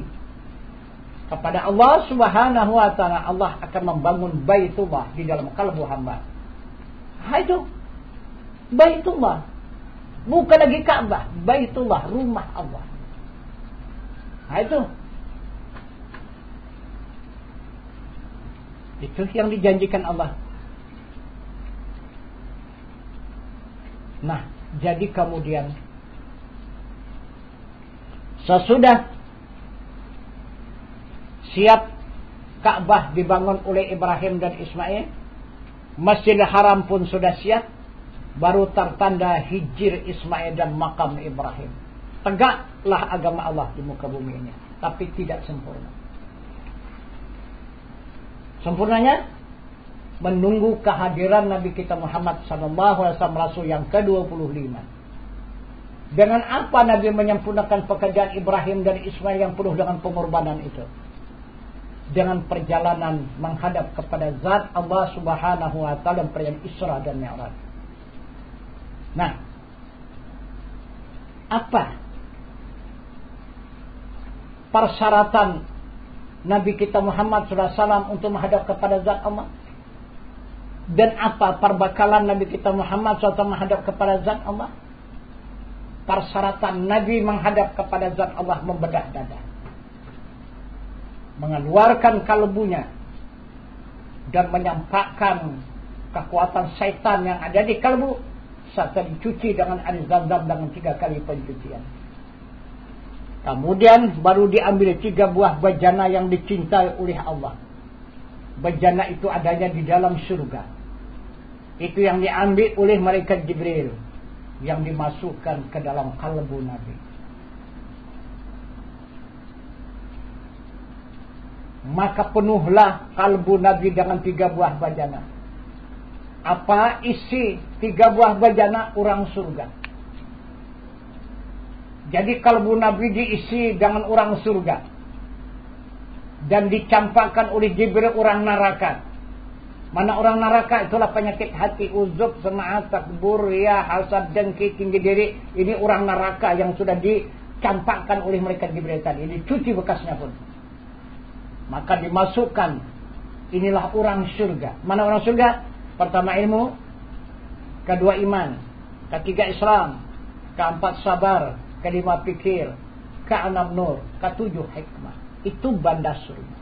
kepada Allah Subhanahu wa ta'ala, Allah akan membangun Baitullah di dalam kalbu hamba. Itu Baitullah, bukan lagi Ka'bah, Baitullah, rumah Allah. Itu yang dijanjikan Allah. Nah, jadi kemudian sesudah siap Ka'bah dibangun oleh Ibrahim dan Ismail, Masjidil Haram pun sudah siap, baru tertanda hijir Ismail dan makam Ibrahim. Tegaklah agama Allah di muka bumi ini, tapi tidak sempurna. Sempurnanya menunggu kehadiran Nabi kita Muhammad SAW, Rasul yang ke-25. Dengan apa Nabi menyempurnakan pekerjaan Ibrahim dan Ismail yang penuh dengan pengorbanan itu? Dengan perjalanan menghadap kepada zat Allah Subhanahu wa ta'ala dan perjalanan Isra dan Mi'raj. Nah, apa persyaratan Nabi kita Muhammad SAW untuk menghadap kepada zat Allah? Dan apa perbekalan Nabi kita Muhammad SAW menghadap kepada zat Allah? Persyaratan Nabi menghadap kepada zat Allah membedah dada, mengeluarkan kalbunya, dan menyampaikan kekuatan syaitan yang ada di kalbu, serta dicuci dengan air zam-zam dengan 3 kali pencucian. Kemudian baru diambil 3 buah bejana yang dicintai oleh Allah. Bejana itu adanya di dalam surga. Itu yang diambil oleh malaikat Jibril, yang dimasukkan ke dalam kalbu Nabi. Maka penuhlah kalbu Nabi dengan 3 buah bejana. Apa isi 3 buah bejana? Orang surga. Jadi kalbu Nabi diisi dengan orang surga, dan dicampakkan oleh Jibril orang neraka. Mana orang neraka? Itulah penyakit hati, uzub, sum'ah, takbur, ya, hasad, dengki, tinggi diri. Ini orang neraka yang sudah dicampakkan oleh mereka Jibril tadi, dicuci bekasnya pun. Maka dimasukkan, inilah orang surga. Mana orang surga? Pertama ilmu, kedua iman, ketiga Islam, keempat sabar, kelima pikir, keenam nur, ketujuh hikmah. Itu banda surga.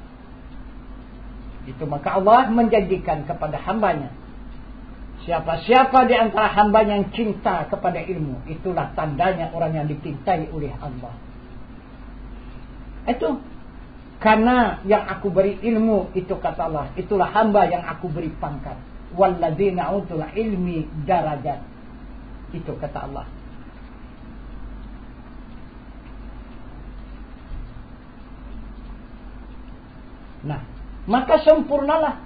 Itu maka Allah menjanjikan kepada hambanya, siapa-siapa di antara hamba yang cinta kepada ilmu, itulah tandanya orang yang dicintai oleh Allah. Itu karena yang aku beri ilmu, itu kata Allah, itulah hamba yang aku beri pangkat. Walladzina utul ilmi darajat. Itu kata Allah. Nah, maka sempurnalah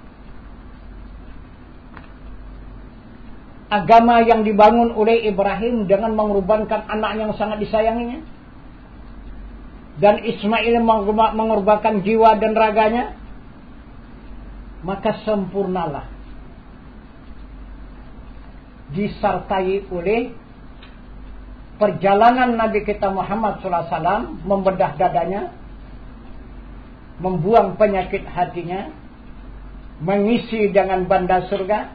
agama yang dibangun oleh Ibrahim dengan mengorbankan anak yang sangat disayanginya, dan Ismail mengorbankan jiwa dan raganya. Maka sempurnalah disertai oleh perjalanan Nabi kita Muhammad SAW membedah dadanya, membuang penyakit hatinya, mengisi dengan banda surga,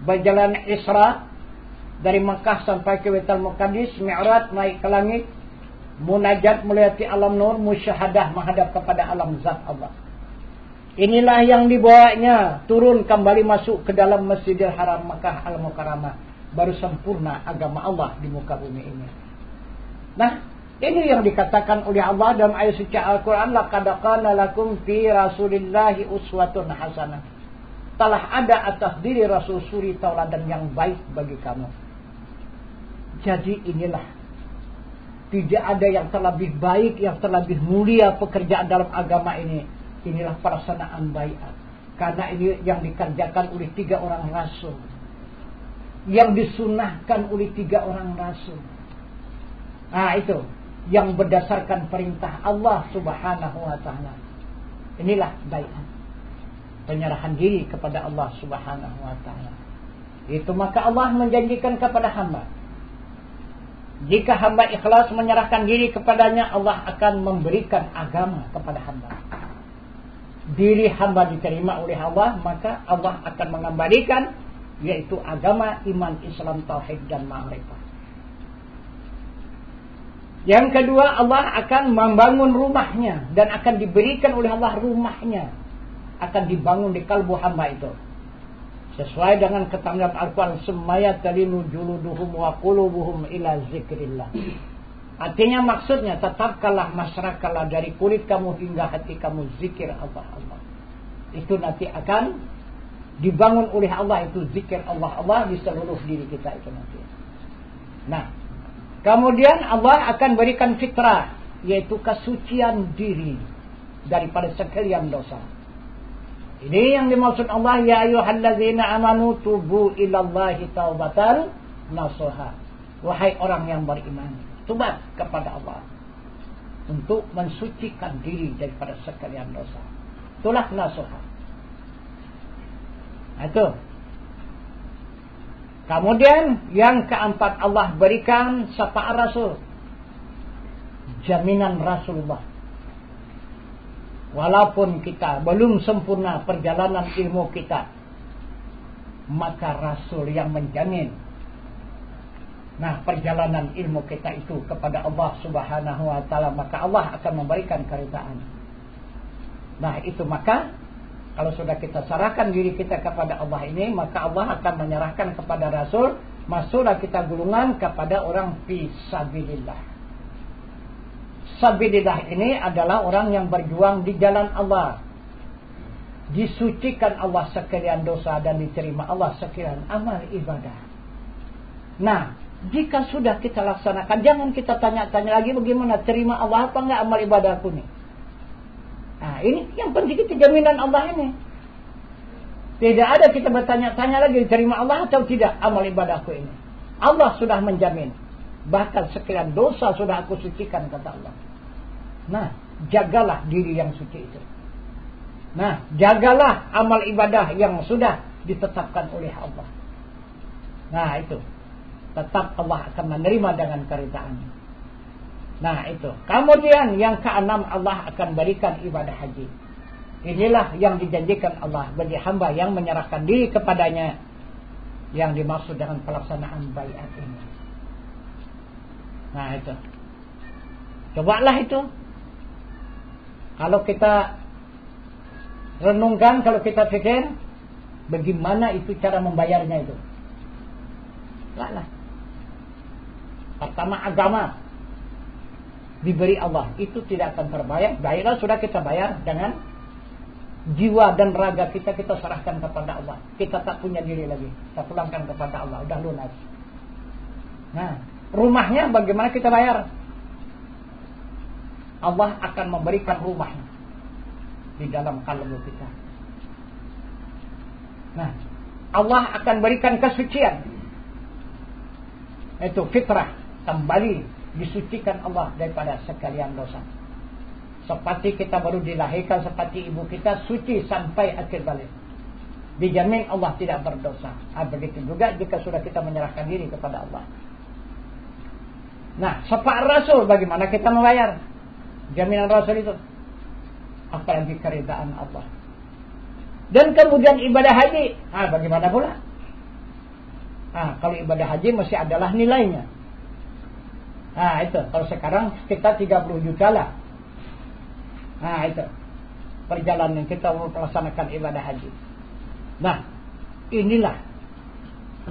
berjalan Isra dari Makkah sampai ke Baitul Maqdis, Mi'raj naik ke langit, munajat melewati alam nur, musyahadah menghadap kepada alam zat Allah. Inilah yang dibawanya turun kembali masuk ke dalam Masjidil Haram Makkah Al-Mukarramah. Baru sempurna agama Allah di muka bumi ini. Nah, ini yang dikatakan oleh Allah dalam ayat suci Al-Quran, laqad kana lakum fi rasulillahi uswatun hasanah. Telah ada atas diri Rasul suri tauladan yang baik bagi kamu. Jadi inilah, tidak ada yang terlebih baik, yang terlebih mulia pekerjaan dalam agama ini. Inilah pelaksanaan baiat. Karena ini yang dikerjakan oleh 3 orang rasul, yang disunahkan oleh 3 orang rasul. Nah itu yang berdasarkan perintah Allah Subhanahu wa ta'ala. Inilah baiat, penyerahan diri kepada Allah Subhanahu wa ta'ala. Itu maka Allah menjanjikan kepada hamba, jika hamba ikhlas menyerahkan diri kepadanya, Allah akan memberikan agama kepada hamba. Diri hamba diterima oleh Allah, maka Allah akan mengembalikan, yaitu agama, iman, Islam, tauhid dan ma'rifah. Yang kedua, Allah akan membangun rumahnya, dan akan diberikan oleh Allah rumahnya, akan dibangun di kalbu hamba itu, sesuai dengan keterangan Al-Quran, semaya talinu juluduhum wa qulubuhum ila zikrillah. Artinya maksudnya, tetapkanlah, masyarakat dari kulit kamu hingga hati kamu zikir Allah. Itu nanti akan dibangun oleh Allah, itu zikir Allah di seluruh diri kita itu nanti. Nah, kemudian Allah akan berikan fitrah, yaitu kesucian diri daripada sekalian dosa. Ini yang dimaksud Allah, ya ayyuhalladzina amanu tubu ilallahi taubatan nasuha. Wahai orang yang beriman, tobat kepada Allah untuk mensucikan diri daripada sekalian dosa. Itulah nasuha. Itu. Kemudian yang keempat, Allah berikan syafaat Rasul, jaminan Rasulullah. Walaupun kita belum sempurna perjalanan ilmu kita, maka Rasul yang menjamin. Nah, perjalanan ilmu kita itu kepada Allah Subhanahu wa ta'ala, maka Allah akan memberikan keridaan. Nah, itu maka kalau sudah kita serahkan diri kita kepada Allah ini, maka Allah akan menyerahkan kepada Rasul, masuklah kita gulungan kepada orang fi sabilillah. Sabilillah ini adalah orang yang berjuang di jalan Allah, disucikan Allah sekalian dosa dan diterima Allah sekalian amal ibadah. Nah, jika sudah kita laksanakan, jangan kita tanya-tanya lagi bagaimana terima Allah apa enggak amal ibadahku nih. Nah, ini yang penting itu jaminan Allah ini. Tidak ada kita bertanya-tanya lagi terima Allah atau tidak amal ibadahku ini. Allah sudah menjamin. Bahkan sekian dosa sudah aku sucikan, kata Allah. Nah, jagalah diri yang suci itu. Nah, jagalah amal ibadah yang sudah ditetapkan oleh Allah. Nah, itu. Tetap Allah akan menerima dengan keridaan. Nah itu. Kemudian yang keenam, Allah akan berikan ibadah haji. Inilah yang dijanjikan Allah bagi hamba yang menyerahkan diri kepadanya, yang dimaksud dengan pelaksanaan baiat ini. Nah itu. Cobalah itu. Kalau kita renungkan, kalau kita pikir, bagaimana itu cara membayarnya itu? Lah. Pertama, agama diberi Allah, itu tidak akan terbayar. Bayarlah sudah kita bayar dengan jiwa dan raga kita serahkan kepada Allah. Kita tak punya diri lagi, kita pulangkan kepada Allah, udah lunas. Nah, rumahnya bagaimana kita bayar? Allah akan memberikan rumahnya di dalam kalbu kita. Nah, Allah akan berikan kesucian. Itu fitrah, kembali disucikan Allah daripada sekalian dosa. Seperti kita baru dilahirkan, seperti ibu kita suci sampai akhir balik. Dijamin Allah tidak berdosa. Begitu juga jika sudah kita menyerahkan diri kepada Allah. Nah, syafaat Rasul, bagaimana kita membayar jaminan Rasul itu? Apalagi keridaan Allah. Dan kemudian ibadah haji, bagaimana pula? Kalau ibadah haji masih adalah nilainya. Itu. Kalau sekarang kita 30 juta lah. Itu. Perjalanan kita melaksanakan ibadah haji. Nah, inilah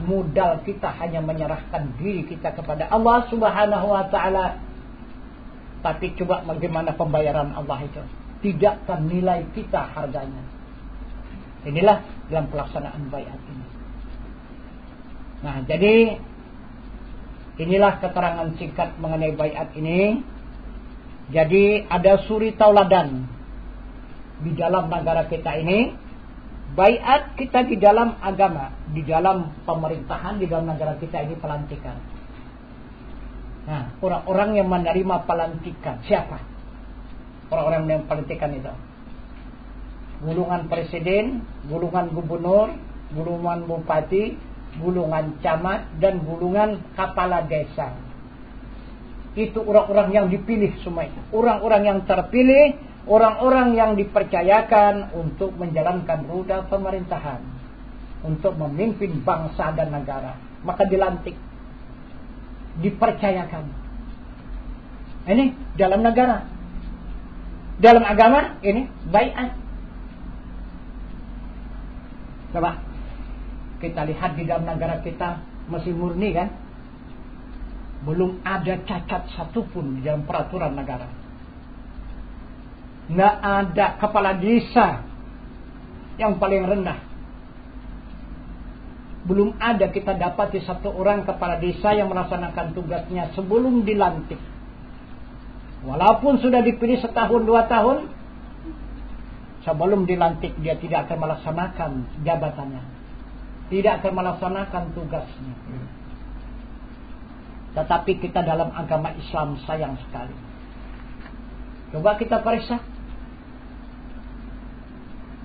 modal kita, hanya menyerahkan diri kita kepada Allah Subhanahu wa ta'ala. Tapi coba bagaimana pembayaran Allah itu? Tidak ternilai kita harganya. Inilah dalam pelaksanaan baiat ini. Nah, jadi inilah keterangan singkat mengenai baiat ini. Jadi ada suri tauladan di dalam negara kita ini. Baiat kita di dalam agama, di dalam pemerintahan, di dalam negara kita ini pelantikan. Nah, orang-orang yang menerima pelantikan siapa? Orang-orang yang pelantikan itu gulungan presiden, gulungan gubernur, gulungan bupati, gulungan camat, dan gulungan kepala desa. Itu orang-orang yang dipilih semua itu. Orang-orang yang terpilih, orang-orang yang dipercayakan untuk menjalankan roda pemerintahan, untuk memimpin bangsa dan negara. Maka dilantik, dipercayakan. Ini dalam negara. Dalam agama ini baiat. Coba kita lihat di dalam negara kita masih murni kan? Belum ada cacat satupun di dalam peraturan negara. Nggak ada kepala desa yang paling rendah. Belum ada kita dapati satu orang kepala desa yang melaksanakan tugasnya sebelum dilantik. Walaupun sudah dipilih setahun 2 tahun, sebelum dilantik dia tidak akan melaksanakan jabatannya, tidak akan melaksanakan tugasnya. Tetapi kita dalam agama Islam sayang sekali. Coba kita periksa,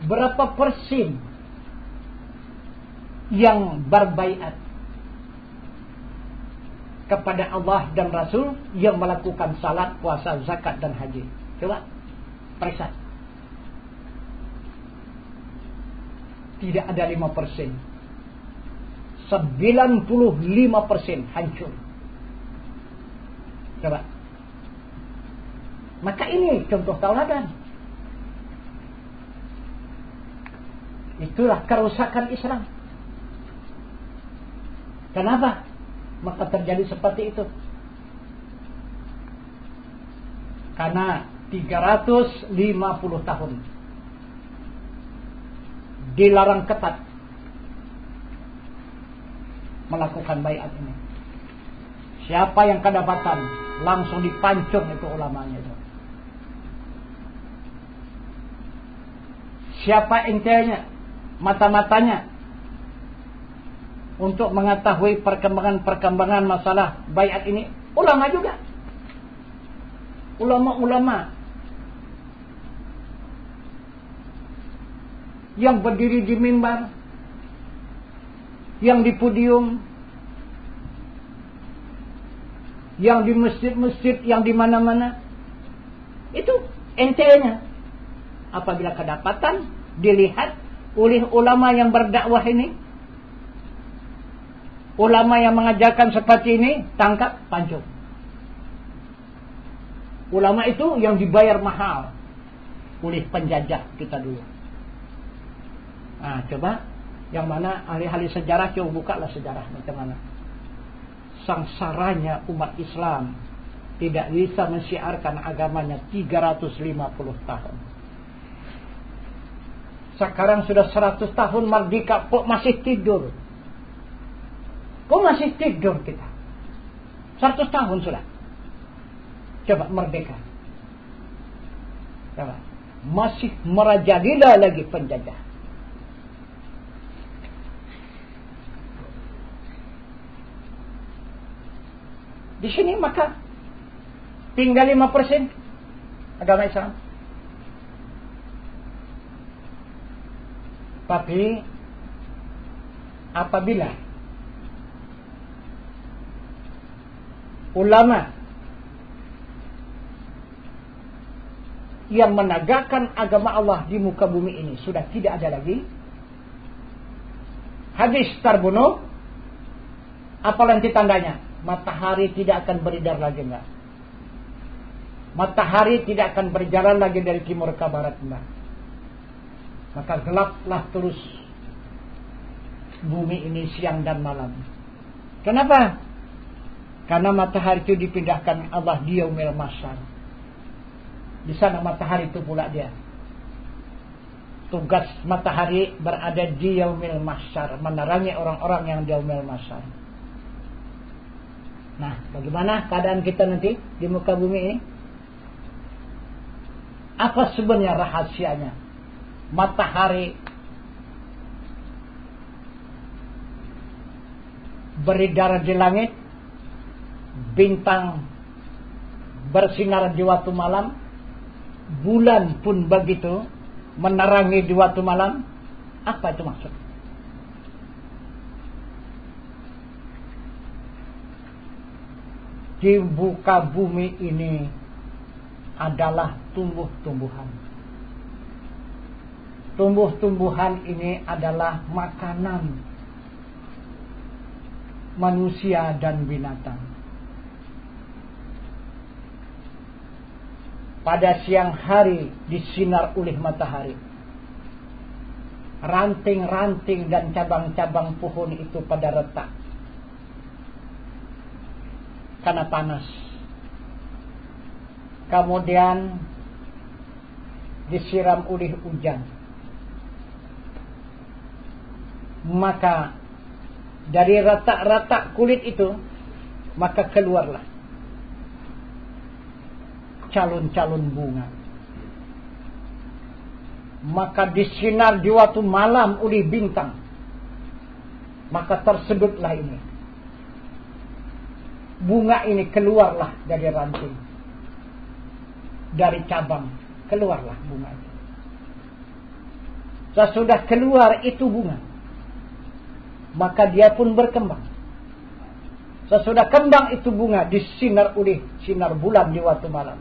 berapa persen yang berbaiat kepada Allah dan Rasul yang melakukan salat, puasa, zakat dan haji? Coba periksa. Tidak ada 5%. 95% hancur. Coba. Maka ini contoh tauladan. Itulah kerusakan Islam. Kenapa maka terjadi seperti itu? Karena 350 tahun dilarang ketat melakukan baiat ini. Siapa yang kedapatan langsung dipancung itu ulamanya itu. Siapa intelnya, mata-matanya untuk mengetahui perkembangan masalah baiat ini? Ulama juga. Ulama-ulama yang berdiri di mimbar, yang di podium, yang di masjid-masjid, yang di mana-mana. Itu ente-nya. Apabila kedapatan dilihat oleh ulama yang berdakwah ini, ulama yang mengajarkan seperti ini, tangkap, pancung. Ulama itu yang dibayar mahal oleh penjajah kita dulu. Nah, coba yang mana ahli-ahli sejarah, coba bukalah sejarah macam mana. Sangsaranya umat Islam tidak bisa mensyiarkan agamanya 350 tahun. Sekarang sudah 100 tahun merdeka, kok masih tidur? Kok masih tidur kita? 100 tahun sudah. Coba merdeka. Coba. Masih merajalela lagi penjajah. Di sini maka tinggal 5% agama Islam. Tapi apabila ulama yang menegakkan agama Allah di muka bumi ini sudah tidak ada lagi, hadis terbunuh, apa nanti tandanya? Matahari tidak akan beredar lagi, enggak. Matahari tidak akan berjalan lagi dari timur ke barat, enggak. Maka gelaplah terus bumi ini siang dan malam. Kenapa? Karena matahari itu dipindahkan Allah di yaumil mahsyar. Di sana matahari itu pula dia. Tugas matahari berada di yaumil mahsyar, menerangi orang-orang yang di yaumil mahsyar. Nah, bagaimana keadaan kita nanti di muka bumi ini? Apa sebenarnya rahasianya? Matahari beredar di langit, bintang bersinar di waktu malam, bulan pun begitu menerangi di waktu malam. Apa itu maksud? Di muka bumi ini adalah tumbuh-tumbuhan. Tumbuh-tumbuhan ini adalah makanan manusia dan binatang. Pada siang hari disinar oleh matahari. Ranting-ranting dan cabang-cabang pohon itu pada retak. Karena panas. Kemudian disiram oleh hujan. Maka dari retak-retak kulit itu, maka keluarlah calon-calon bunga. Maka disinar di waktu malam oleh bintang, maka tersebutlah ini. Bunga ini keluarlah dari ranting, dari cabang, keluarlah bunga itu. Sesudah keluar itu bunga, maka dia pun berkembang. Sesudah kembang itu bunga disinar oleh sinar bulan di waktu malam,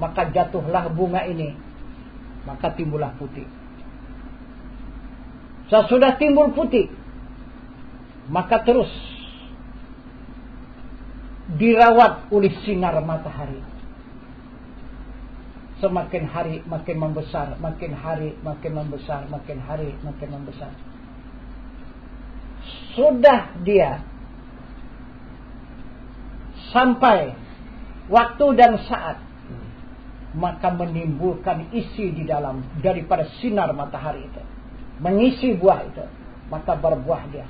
maka jatuhlah bunga ini, maka timbullah putih. Sesudah timbul putih, maka terus dirawat oleh sinar matahari. Semakin hari makin membesar, makin hari makin membesar, makin hari makin membesar. Sudah dia sampai waktu dan saat, maka menimbulkan isi di dalam daripada sinar matahari itu, mengisi buah itu, maka berbuah dia.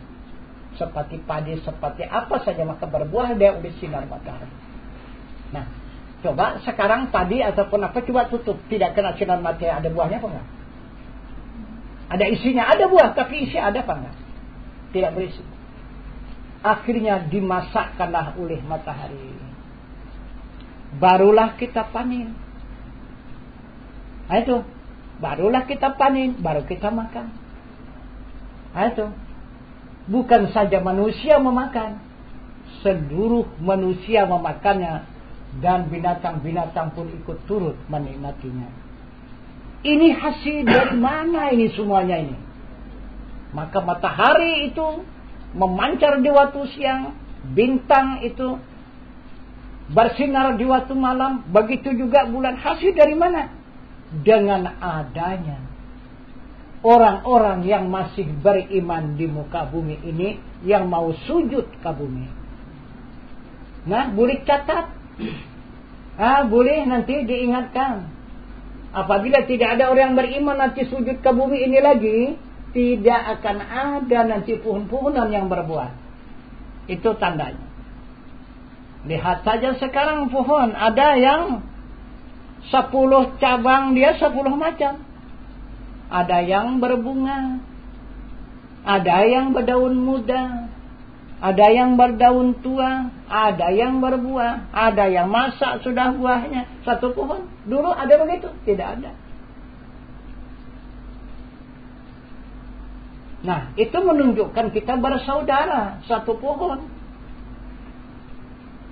Seperti padi, seperti apa saja, maka berbuah dia oleh sinar matahari. Nah, coba sekarang padi ataupun apa, coba tutup, tidak kena sinar matahari, ada buahnya apa enggak? Ada isinya, ada buah, tapi isi ada apa enggak? Tidak berisi. Akhirnya dimasakkanlah oleh matahari. Barulah kita panen. Nah itu, barulah kita panen, baru kita makan. Nah itu. Bukan saja manusia memakan, seluruh manusia memakannya dan binatang-binatang pun ikut turut menikmatinya. Ini hasil dari mana ini semuanya ini? Maka matahari itu memancar di waktu siang, bintang itu bersinar di waktu malam, begitu juga bulan. Hasil dari mana? Dengan adanya orang-orang yang masih beriman di muka bumi ini, yang mau sujud ke bumi. Nah, boleh catat. Boleh nanti diingatkan. Apabila tidak ada orang yang beriman nanti sujud ke bumi ini lagi, tidak akan ada nanti pohon-pohonan yang berbuah. Itu tandanya. Lihat saja sekarang pohon, ada yang 10 cabang, dia 10 macam. Ada yang berbunga, ada yang berdaun muda, ada yang berdaun tua, ada yang berbuah, ada yang masak sudah buahnya. Satu pohon. Dulu ada begitu? Tidak ada. Nah, itu menunjukkan kita bersaudara, satu pohon.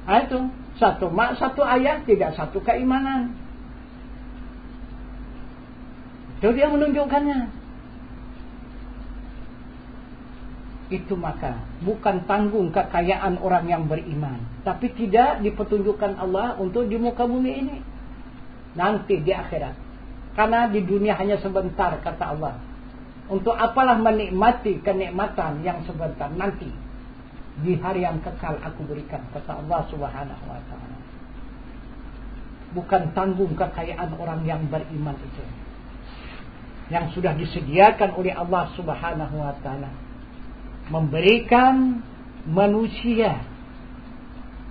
Nah, itu satu mak, satu ayah, tidak satu keimanan. Itu dia menunjukkannya. Itu maka bukan tanggung kekayaan orang yang beriman, tapi tidak dipetunjukkan Allah untuk di muka bumi ini, nanti di akhirat. Karena di dunia hanya sebentar, kata Allah. Untuk apalah menikmati kenikmatan yang sebentar, nanti di hari yang kekal aku berikan, kata Allah Subhanahu wa ta'ala. Bukan tanggung kekayaan orang yang beriman itu, yang sudah disediakan oleh Allah Subhanahu wa ta'ala, memberikan manusia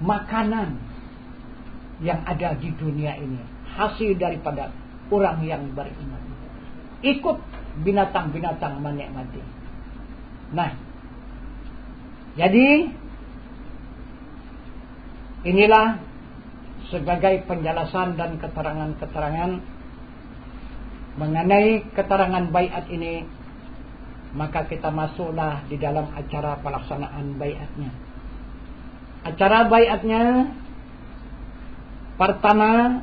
makanan yang ada di dunia ini, hasil daripada orang yang beriman. Ikut binatang-binatang menikmati. Nah, jadi inilah sebagai penjelasan dan keterangan-keterangan mengenai keterangan baiat ini. Maka kita masuklah di dalam acara pelaksanaan baiatnya. Acara baiatnya pertama,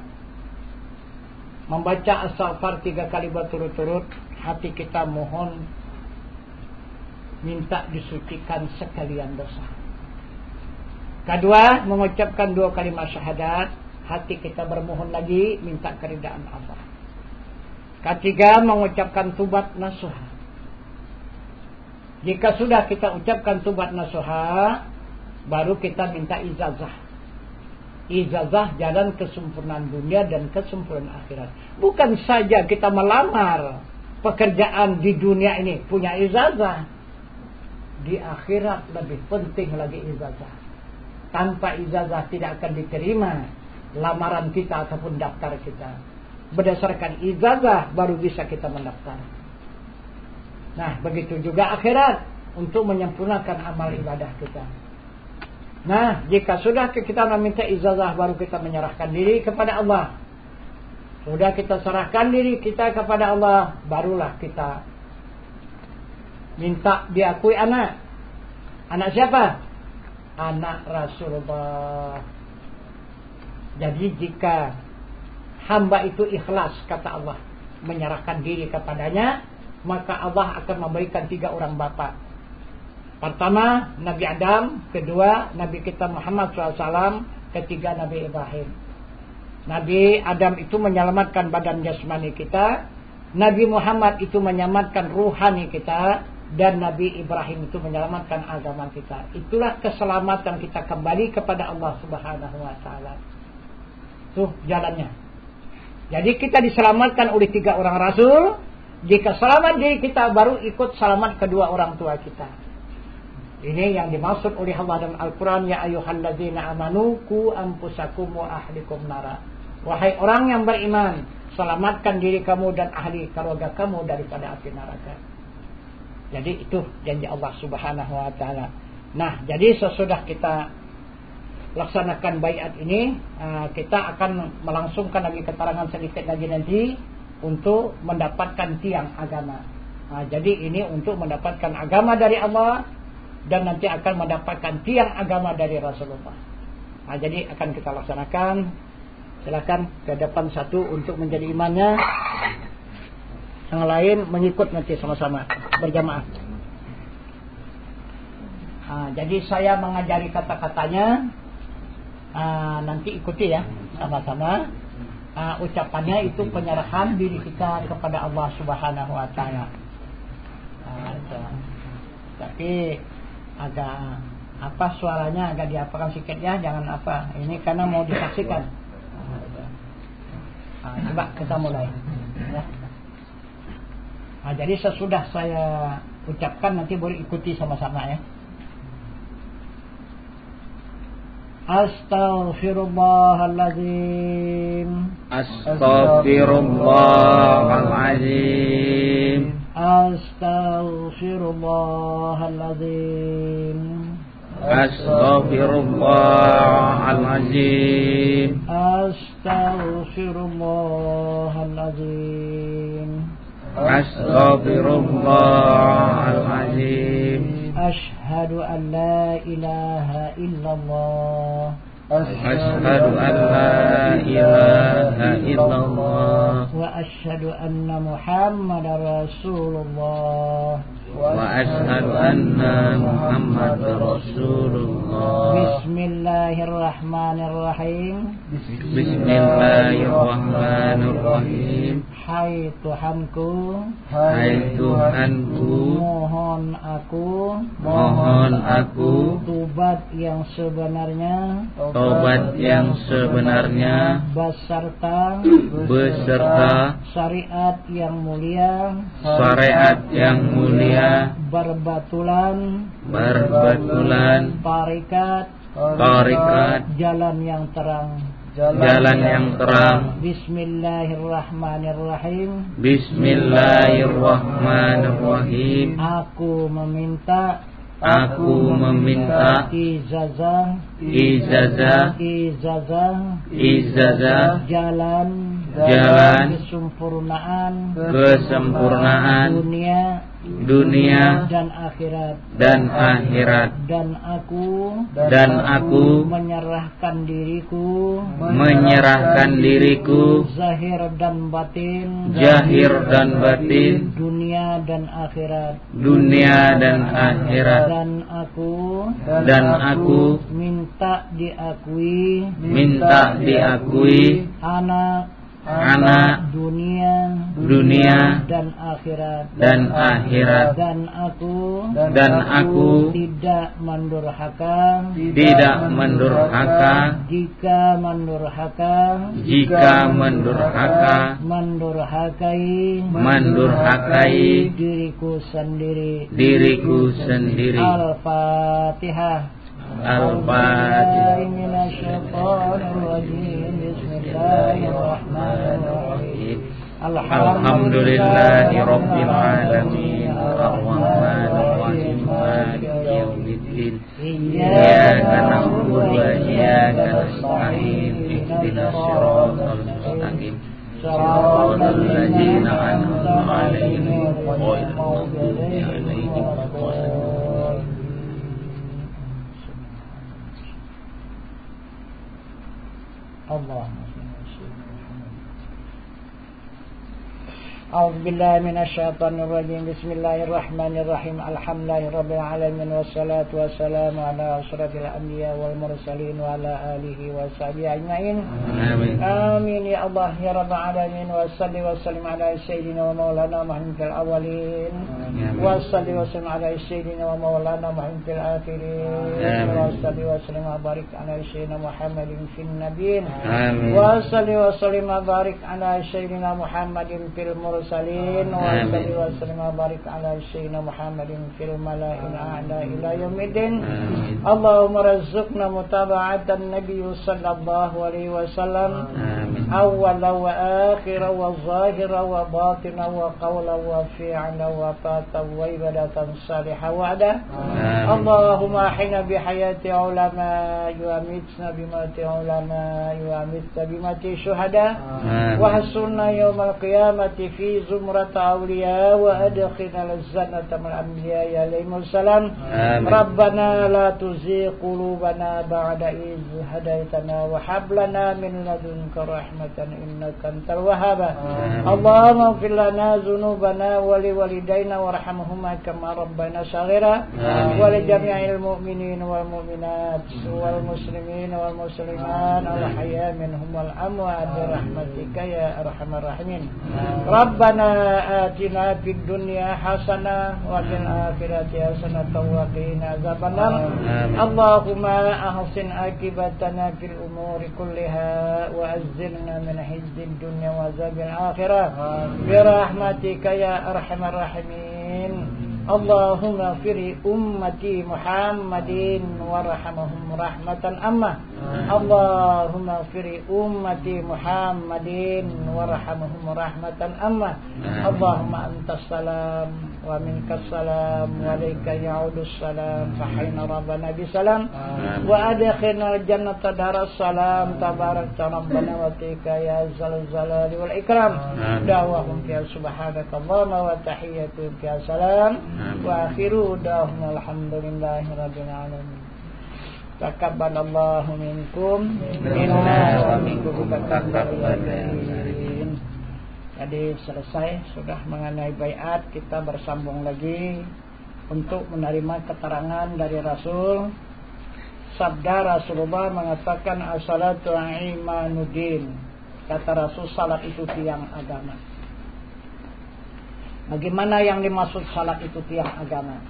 membaca as-saghfar 3 kali berturut-turut. Hati kita mohon minta disucikan sekalian dosa. Kedua, mengucapkan 2 kalimat syahadat. Hati kita bermohon lagi minta keridaan Allah. Ketiga, mengucapkan tubat nasuha. Jika sudah kita ucapkan tubat nasuha, baru kita minta ijazah. Ijazah jalan kesempurnaan dunia dan kesempurnaan akhirat. Bukan saja kita melamar pekerjaan di dunia ini punya ijazah, di akhirat lebih penting lagi ijazah. Tanpa ijazah tidak akan diterima lamaran kita ataupun daftar kita. Berdasarkan ijazah baru bisa kita mendaftar. Nah, begitu juga akhirat untuk menyempurnakan amal ibadah kita. Nah, jika sudah kita meminta ijazah, baru kita menyerahkan diri kepada Allah. Sudah kita serahkan diri kita kepada Allah, barulah kita minta diakui anak. Anak siapa? Anak Rasulullah. Jadi jika hamba itu ikhlas, kata Allah, menyerahkan diri kepadanya, maka Allah akan memberikan 3 orang bapa. Pertama Nabi Adam, kedua Nabi kita Muhammad SAW, ketiga Nabi Ibrahim. Nabi Adam itu menyelamatkan badan jasmani kita, Nabi Muhammad itu menyelamatkan ruhani kita, dan Nabi Ibrahim itu menyelamatkan agama kita. Itulah keselamatan kita kembali kepada Allah Subhanahu wa ta'ala. Tuh jalannya. Jadi kita diselamatkan oleh 3 orang rasul. Jika selamat diri kita, baru ikut selamat kedua orang tua kita. Ini yang dimaksud oleh Allah dalam Al-Quran. Ya ayyuhalladzina amanu ku anfusakum wa ahlikum nara. Wahai orang yang beriman, selamatkan diri kamu dan ahli keluarga kamu daripada api neraka. Jadi itu janji Allah Subhanahu wa ta'ala. Nah, jadi sesudah kita laksanakan baiat ini, kita akan melangsungkan lagi keterangan sedikit lagi nanti untuk mendapatkan tiang agama. Jadi ini untuk mendapatkan agama dari Allah, dan nanti akan mendapatkan tiang agama dari Rasulullah. Nah, jadi akan kita laksanakan. Silakan ke depan satu untuk menjadi imamnya, yang lain mengikut nanti sama-sama berjamaah. Nah, jadi saya mengajari kata-katanya, nanti ikuti ya sama-sama. Ucapannya itu penyerahan diri kita kepada Allah Subhanahu wa Ta'ala. Tapi agak suaranya agak diapakan sedikit ya, jangan ini karena mau disaksikan. Coba kita mulai ya. Jadi sesudah saya ucapkan nanti boleh ikuti sama-sama ya. Astaghfirullahaladzim.
Astaghfirullahaladzim.
Astaghfirullahaladzim.
Astaghfirullahaladzim.
Astaghfirullahaladzim.
Astaghfirullahaladzim.
Ashhadu an la ilaha illallah.
Asyhadu an la ilaha illallah.
Wa asyhadu anna Muhammadar Rasulullah.
Wa asyhadu anna Muhammadar Rasulullah.
Bismillahirrahmanirrahim.
Bismillahirrahmanirrahim.
Hai Tuhanku,
hai Tuhanku,
mohon aku tobat yang sebenarnya, beserta syariat yang mulia, berbatulan tarikat jalan yang terang. Bismillahirrahmanirrahim. Aku meminta ijazah jalan kesempurnaan dunia dan akhirat, dan aku menyerahkan diriku zahir dan batin dunia dan akhirat, dan aku minta diakui anak dunia dan akhirat, dan aku tidak mendurhaka jika mendurhakai diriku sendiri. Al-Fatihah. Bismillahirrahmanirrahim.
Alhamdulillahi rabbil alamin. Ar-Rahmanir-Rahim. Maliki yaumiddin. Iyyaka na'budu wa iyyaka nasta'in. Ihdinas siratal mustaqim. Shiratal ladzina an'amta 'alaihim ghairil maghdubi 'alaihim waladdallin.
Allahumma A'udzu billahi minasyaitonir rajim. Bismillahirrahmanirrahim. Alhamdulillahi rabbil alamin wassalatu wassalamu ala asyrafil anbiya wal mursalin wa ala alihi wa sahbihi ajmain. Amin. Amin ya Allah ya rabbal alamin. Wa salli wa sallim ala sayyidina wa maulana Muhammadil awwalin. Wa salli wa sallim ala sayyidina wa maulana Muhammadil akhirin. Wa salli wa sallim wa barik ala sayyidina Muhammadin fil nabiyyin. Wa salli wa sallim wa barik ala sayyidina Muhammadin fil mursalin. Wa salli wa sallim wa barik ala sayyidina Muhammadin fil mala'il a'la ila yaumiddin. Allahumma razzuqna mutaba'atan nabiy sallallahu alaihi wasallam. Awwala wa akhira wa zahira wa batina wa qawla wa fi'la wa fata wa ibadatan salihah wa'ada. Allahumma ahina bihayati ulama wa amitna bimati ulama wa amitna bimati syuhada. Wa hasulna yawmal qiyamati fi في زمرة أولياء وأدخلنا الجنة مع الأنبياء عليهم السلام. ربنا لا تزغ قلوبنا بعد إذ هديتنا وهب لنا من لدنك رحمة إنك أنت الوهاب. اللهم اغفر لنا ذنوبنا ولوالدينا وارحمهما كما ربنا صغيرا ولجميع المؤمنين والمؤمنات والمسلمين والمسلمات الأحياء منهم والأموات برحمتك يا أرحم الراحمين. ربنا آتنا في الدنيا حسنة وفي الآخرة حسنة وقنا عذاب النار. اللهم أحسن عاقبتنا في الأمور كلها وأجرنا من خزي الدنيا وعذاب الآخرة برحمتك يا أرحم الراحمين. اللهم اغفر أمتي محمد وارحمهم رحمة أمة. اللهم اغفر أمتي محمد وارحمهم رحمة أمة. اللهم أنت السلام ومنك السلام وإليك يعود السلام فحين ربنا بسلام وأدخلنا الجنة دار السلام تبارك ربنا وتعالى يا ذا الجلال والإكرام. دعواهم فيها سبحانك اللهم وتحيتهم فيها سلام وآخر دعواهم الحمد لله رب العالمين. Taqabbalallahu minkum minna wa minkum taqabbalan. Jadi selesai sudah mengenai baiat, kita bersambung lagi untuk menerima keterangan dari Rasul. Sabda Rasulullah mengatakan as-salatu imanuddin. Kata Rasul, salat itu tiang agama. Bagaimana yang dimaksud salat itu tiang agama?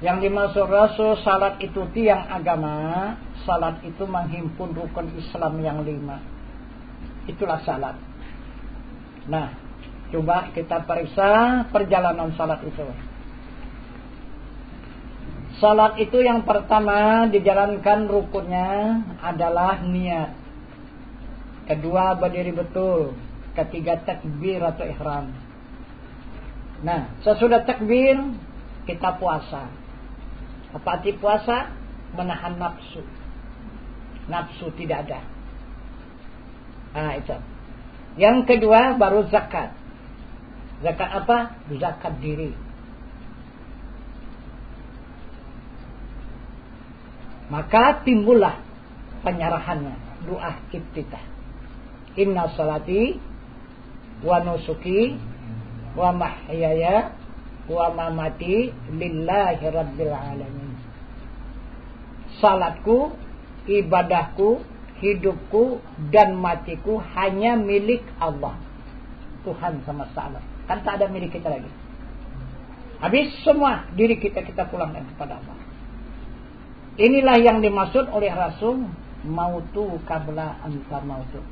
Yang dimaksud Rasul salat itu tiang agama, salat itu menghimpun rukun Islam yang 5. Itulah salat. Nah, coba kita periksa perjalanan salat itu. Salat itu yang pertama dijalankan rukunnya adalah niat. Kedua berdiri betul. Ketiga takbir atau ihram. Nah, sesudah takbir kita puasa. Apa arti puasa? Menahan nafsu. Nafsu tidak ada. Nah, itu. Yang kedua baru zakat. Zakat apa? Zakat diri. Maka timbullah penyerahannya. Doa iftitah. Inna salati wa nusuki wa mahyaya wa mamati lillahi rabbil alamin. Salatku, ibadahku, hidupku dan matiku hanya milik Allah, Tuhan semesta alam. Kan tak ada milik kita lagi. Habis semua diri kita pulangkan kepada Allah. Inilah yang dimaksud oleh Rasul, mautu qabla anta mautu.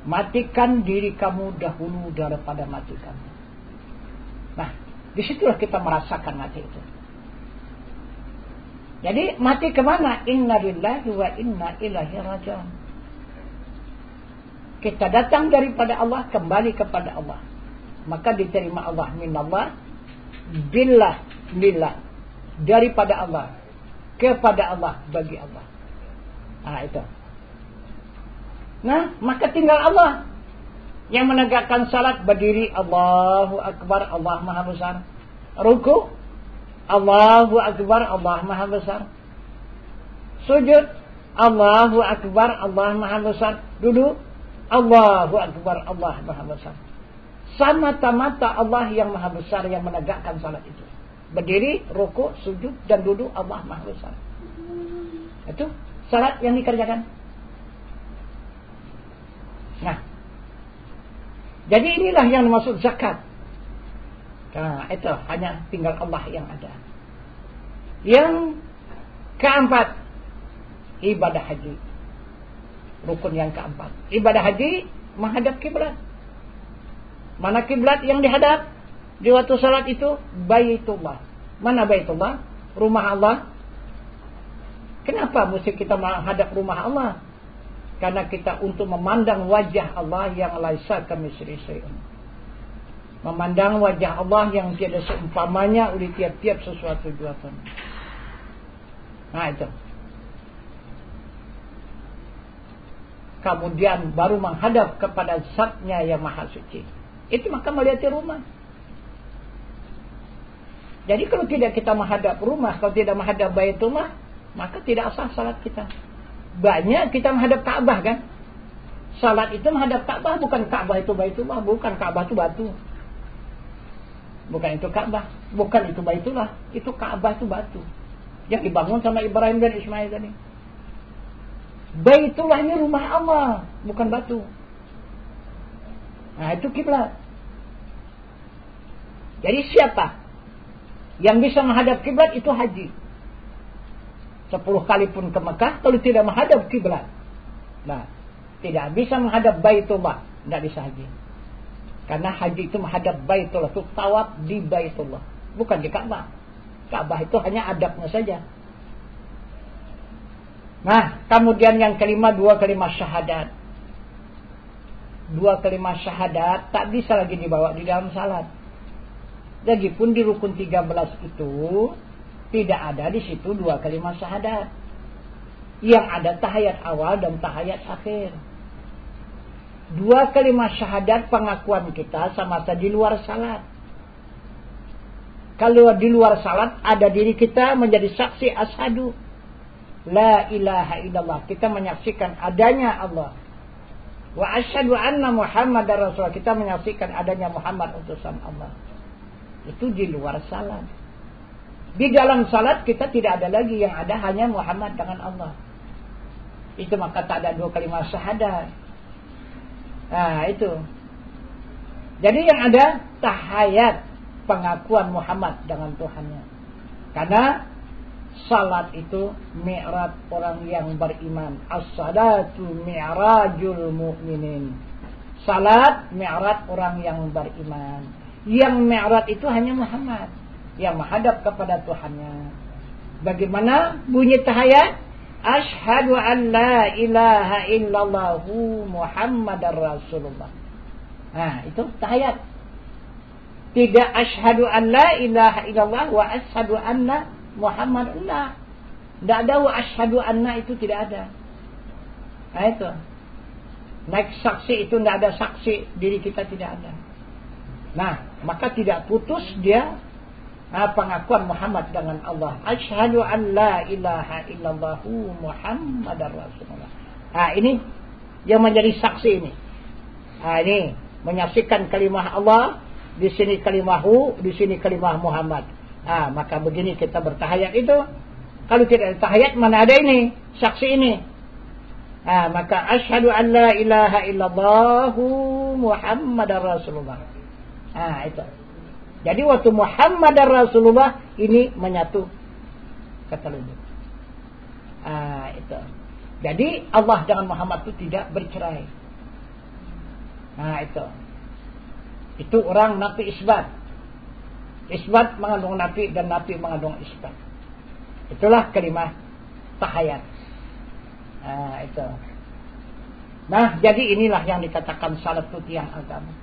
Matikan diri kamu dahulu daripada mati kamu. Nah, disitulah kita merasakan mati itu. Jadi mati kemana? Inna lillahi wa inna ilaihi raji'un. Kita datang daripada Allah, kembali kepada Allah. Maka diterima Allah minallah, billah, lillah. Daripada Allah, kepada Allah, bagi Allah. Nah, itu. Nah, maka tinggal Allah yang menegakkan salat, berdiri Allahu Akbar, Allah Maha Besar. Ruku Allahu Akbar, Allah Maha Besar. Sujud Allahu Akbar, Allah Maha Besar. Duduk Allahu Akbar, Allah Maha Besar. Semata-mata Allah yang Maha Besar yang menegakkan salat itu. Berdiri, ruku, sujud dan duduk Allah Maha Besar. Itu salat yang dikerjakan. Nah, jadi inilah yang dimaksud zakat. Nah, itu hanya tinggal Allah yang ada. Yang keempat, ibadah haji. Rukun yang keempat. Ibadah haji menghadap kiblat. Mana kiblat yang dihadap? Di waktu salat itu Baitullah. Mana Baitullah? Rumah Allah. Kenapa mesti kita menghadap rumah Allah? Karena kita untuk memandang wajah Allah yang laisa kamitslihi syai'un. Memandang wajah Allah yang tiada seumpamanya oleh tiap-tiap sesuatu juatan. Nah, itu. kemudian baru menghadap kepada zatnya yang maha suci, itu maka melihat rumah. Jadi kalau tidak kita menghadap rumah, kalau tidak menghadap Baitullah, maka tidak sah salat kita. Banyak kita menghadap Ka'bah kan. Salat itu menghadap Ka'bah, bukan Ka'bah itu Baitullah, bukan Ka'bah itu batu. Bukan itu Ka'bah, bukan itu Baitullah, itu Ka'bah itu batu. Yang dibangun sama Ibrahim dan Ismail tadi. Baitullah ini rumah Allah, bukan batu. Nah, itu kiblat. Jadi siapa yang bisa menghadap kiblat itu haji. 10 kali pun ke Mekah kalau tidak menghadap kiblat. Nah, tidak bisa menghadap Baitullah, tidak bisa haji. Karena haji itu menghadap Baitullah, itu tawaf di Baitullah, bukan di Ka'bah. Ka'bah itu hanya adabnya saja. Nah, kemudian yang kelima, 2 kalimat syahadat. 2 kalimat syahadat tak bisa lagi dibawa di dalam salat. Lagipun di rukun 13 itu tidak ada di situ 2 kalimat syahadat. Yang ada tahiyat awal dan tahiyat akhir. 2 kalimat syahadat pengakuan kita semasa di luar salat. Kalau di luar salat ada diri kita menjadi saksi asyhadu la ilaha illallah, kita menyaksikan adanya Allah. Wa asyhadu anna Muhammadar Rasulullah, kita menyaksikan adanya Muhammad utusan Allah. Itu di luar salat. Di dalam salat kita tidak ada lagi, yang ada hanya Muhammad dengan Allah. Itu maka tak ada 2 kalimat syahadat. Nah, itu. Jadi yang ada tahayat, pengakuan Muhammad dengan Tuhannya. Karena salat itu mi'raj orang yang beriman. As-salatu mi'rajul mu'minin. Salat mi'raj orang yang beriman. Yang mi'raj itu hanya Muhammad yang menghadap kepada Tuhannya. Bagaimana bunyi tahayat? Asyhadu an la ilaha illallah Muhammadar Rasulullah. Nah, itu tahayat. Tidak asyhadu an la ilaha illallah wa asyhadu anna Muhammadullah. Tidak ada wa asyhadu anna, itu tidak ada. Nah, itu. Naik saksi itu tidak ada saksi, diri kita tidak ada. Nah, maka tidak putus dia pengakuan Muhammad dengan Allah. Asyhadu an la ilaha illallah Muhammadar Rasulullah. Nah, ini yang menjadi saksi ini. Nah, ini menyaksikan kalimah Allah, di sini kalimahhu, di sini kalimah Muhammad. Nah, maka begini kita bertahayat itu. Kalau tidak ada tahayat, mana ada ini saksi ini. Nah, maka asyhadu an la ilaha illallah Muhammadar Rasulullah. Nah, itu. Jadi waktu Muhammadar Rasulullah ini menyatu kata lebih. Ah, itu. Jadi Allah dengan Muhammad itu tidak bercerai. Nah, itu. Itu orang nafi isbat. Isbat mengandung nafi dan nafi mengandung isbat. Itulah kalimat tahayat. Nah, itu. Nah, jadi inilah yang dikatakan salat itu tiang agama.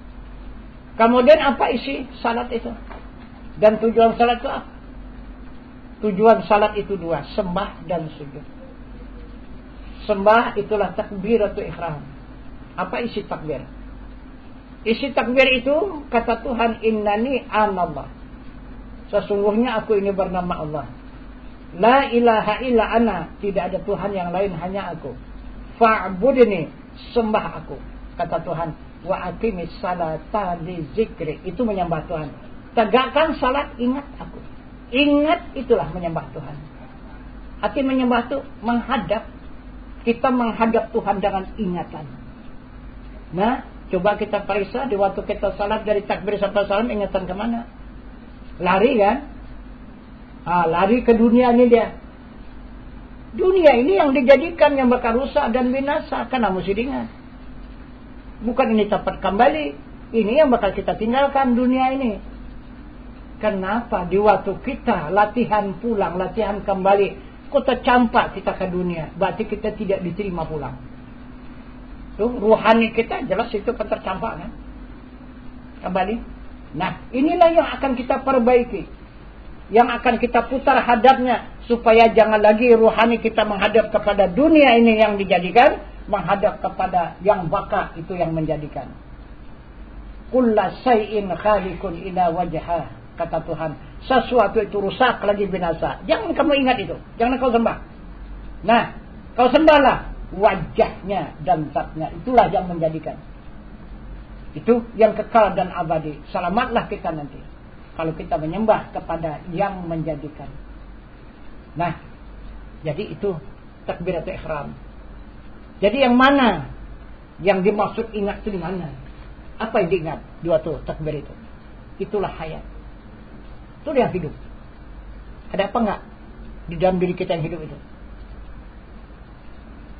Kemudian apa isi salat itu? Dan tujuan salat itu apa? Tujuan salat itu 2, sembah dan sujud. Sembah itulah takbiratul ihram. Apa isi takbir? Isi takbir itu kata Tuhan, innani anallah. Sesungguhnya aku ini bernama Allah. La ilaha illa ana, tidak ada Tuhan yang lain, hanya aku. Fa'budni, sembah aku. Kata Tuhan, wa aqimis salata li zikri, itu menyembah Tuhan. Tegakkan salat, ingat aku. Ingat, itulah menyembah Tuhan. Arti menyembah itu menghadap. Kita menghadap Tuhan dengan ingatan. Nah, coba kita periksa di waktu kita salat dari takbir sampai salam, ingatan kemana? Lari kan? Lari ke dunia ini dia. Dunia ini yang dijadikan yang bakal rusak dan binasa, karena mesti diingat. Bukan ini dapat kembali. Ini yang bakal kita tinggalkan dunia ini. Kenapa? Di waktu kita latihan pulang, latihan kembali, kok tercampak kita ke dunia. Berarti kita tidak diterima pulang. Tuh, ruhani kita jelas itu tercampak kan? Kembali. Nah, inilah yang akan kita perbaiki. Yang akan kita putar hadapnya. Supaya jangan lagi ruhani kita menghadap kepada dunia ini yang dijadikan. menghadap kepada yang baka, itu yang menjadikan. Kulla syai'in khaliqun ila wajhah, kata Tuhan. Sesuatu itu rusak lagi binasa. Jangan kamu ingat itu. Jangan kau sembah. Nah, kau sembahlah wajahnya dan zatnya. Itulah yang menjadikan. Itu yang kekal dan abadi. Selamatlah kita nanti kalau kita menyembah kepada yang menjadikan. Nah, jadi itu takbiratul ihram. Jadi yang mana yang dimaksud ingat itu di mana? Apa yang diingat di waktu takbir itu? Itulah hayat. Itu yang hidup. Ada apa enggak di dalam diri kita yang hidup itu?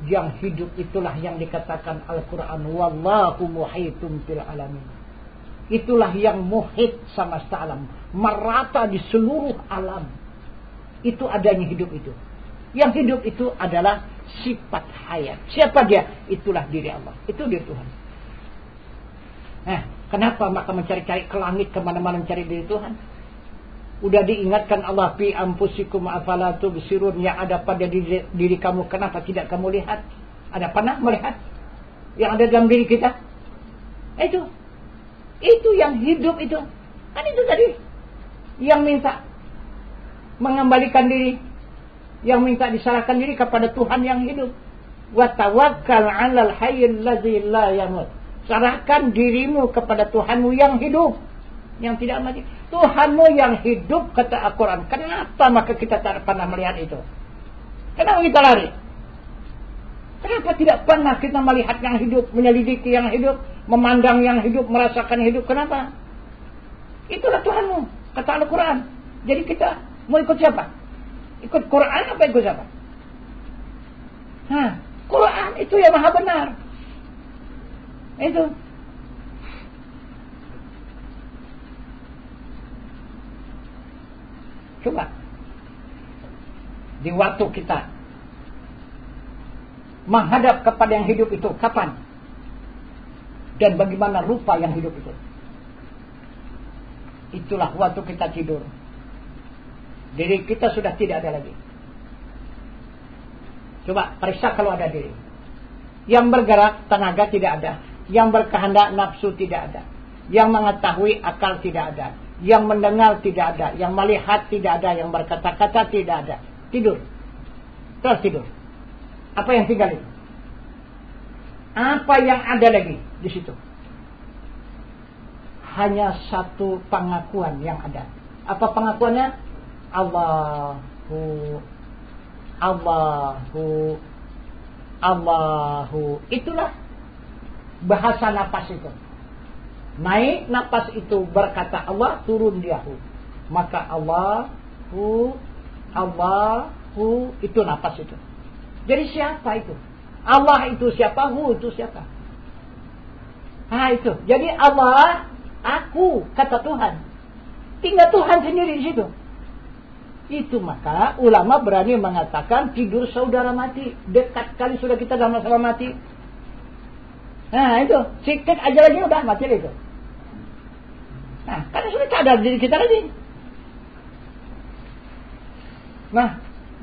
Yang hidup itulah yang dikatakan Al-Quran, wallahu muhitun fil alamin. Itulah yang muhit semesta alam, merata di seluruh alam. Itu adanya hidup itu. Yang hidup itu adalah sifat hayat. Siapa dia? Itulah diri Allah. Itu diri Tuhan. Nah, kenapa maka mencari-cari ke langit, kemana-mana mencari diri Tuhan? Udah diingatkan Allah, fi anfusikum afala tubsirun, yang ada pada diri kamu, kenapa tidak kamu lihat? Ada pernah melihat yang ada dalam diri kita? Itu yang hidup itu. Kan itu tadi yang minta mengembalikan diri, yang minta diserahkan diri kepada Tuhan yang hidup. Wa tawakkal 'alal hayyil ladzi la yamut. Serahkan dirimu kepada Tuhanmu yang hidup, yang tidak mati. Tuhanmu yang hidup, kata Al-Quran. Kenapa maka kita tak pernah melihat itu? Kenapa kita lari? Kenapa tidak pernah kita melihat yang hidup, menyelidiki yang hidup, memandang yang hidup, merasakan hidup? Kenapa? Itulah Tuhanmu, kata Al-Quran. Jadi kita mau ikut siapa? Ikut Quran apa ikut siapa? Quran itu yang maha benar. Itu. Coba di waktu kita menghadap kepada yang hidup itu kapan? Dan bagaimana rupa yang hidup itu? Itulah waktu kita tidur. Diri kita sudah tidak ada lagi. Coba periksa kalau ada diri. Yang bergerak tenaga tidak ada. Yang berkehendak nafsu tidak ada. Yang mengetahui akal tidak ada. Yang mendengar tidak ada. Yang melihat tidak ada. Yang berkata-kata tidak ada. Tidur. Terus tidur. Apa yang tinggal itu? Apa yang ada lagi di situ? Hanya satu pengakuan yang ada. Apa pengakuannya? Allahu. Itulah bahasa napas itu. Naik napas itu berkata Allah, turun dia hu. Maka Allahu itu napas itu. Jadi siapa itu? Allah itu siapa? Hu itu siapa? Itu. Jadi Allah, aku, kata Tuhan. Tinggal Tuhan sendiri di situ. Itu maka ulama berani mengatakan tidur saudara mati. Dekat kali sudah kita dalam masalah mati. Itu. Sikit aja lagi udah mati itu. Karena sudah tak ada diri kita lagi.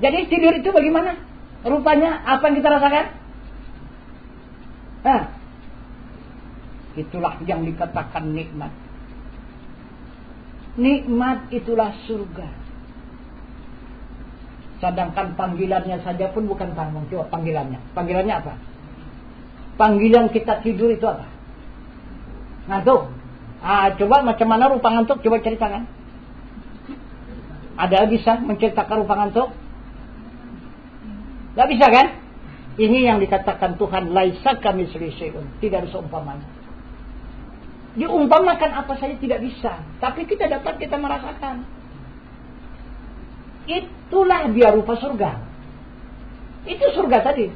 Jadi tidur itu bagaimana? Rupanya apa yang kita rasakan? Itulah yang dikatakan nikmat. Nikmat itulah surga. Sedangkan panggilannya saja pun bukan tanggung. Coba panggilannya. Panggilannya apa? Panggilan kita tidur itu apa? Ngantuk. Coba macam mana rupa ngantuk? Coba ceritakan. Ada bisa menceritakan rupa ngantuk? Gak bisa kan? Ini yang dikatakan Tuhan, laisa kamitslihi syai'un, tidak ada seumpamanya. Diumpamakan apa saja tidak bisa, tapi kita dapat, kita merasakan. Itulah dia rupa surga. Itu surga tadi.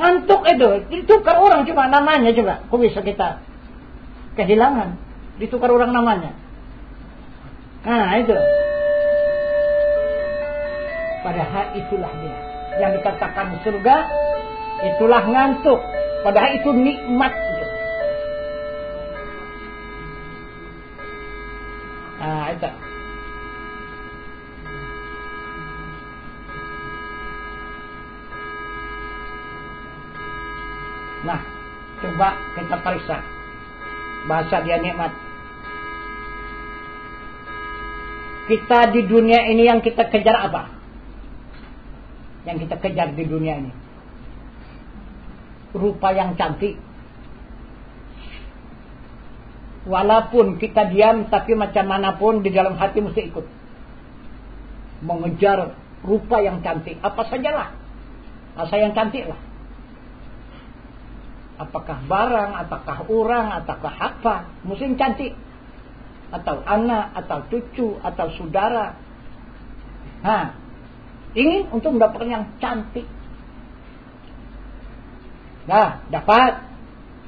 Ngantuk itu ditukar orang, coba namanya coba, kok bisa kita kehilangan, ditukar orang namanya. Itu. Padahal itulah dia yang dikatakan surga, itulah ngantuk. Padahal itu nikmat itu. Itu. kita periksa. Bahasa dia nikmat. Kita di dunia ini yang kita kejar apa? Yang kita kejar di dunia ini rupa yang cantik. Walaupun kita diam, tapi macam manapun di dalam hati mesti ikut mengejar rupa yang cantik. Apa sajalah, asal yang cantik lah. Apakah barang, apakah orang, apakah apa, mesti cantik. Atau anak, atau cucu, atau saudara. Ingin untuk mendapatkan yang cantik. Nah, dapat.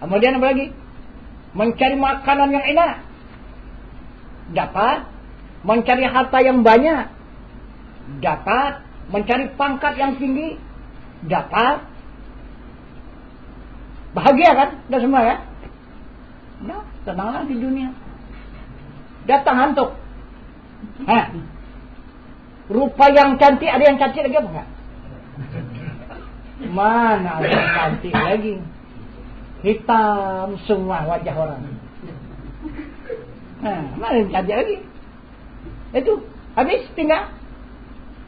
Kemudian apa lagi? Mencari makanan yang enak. Dapat. Mencari harta yang banyak. Dapat. Mencari pangkat yang tinggi. Dapat. Bahagia kan? Dah semua ya? Nah, tenanglah di dunia. Datang hantuk. Rupa yang cantik, ada yang cantik lagi apa enggak? Mana ada yang cantik lagi? Hitam semua wajah orang. Mana yang cantik lagi? Itu habis tinggal.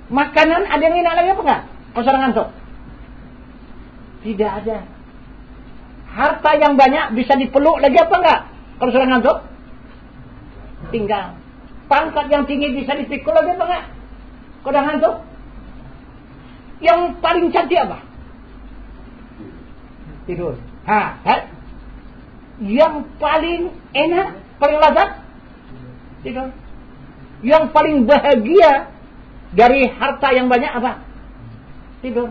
Makanan ada yang enak lagi apa enggak? Kau seorang hantuk? Tidak ada. Harta yang banyak bisa dipeluk lagi apa enggak? Kalau seorang hantuk? Tinggal. Pangkat yang tinggi bisa dipikul lagi apa enggak? Kau dah ngantuk? Yang paling cantik apa? Tidur. Yang paling enak, paling lazat? Tidur. Yang paling bahagia dari harta yang banyak apa? Tidur.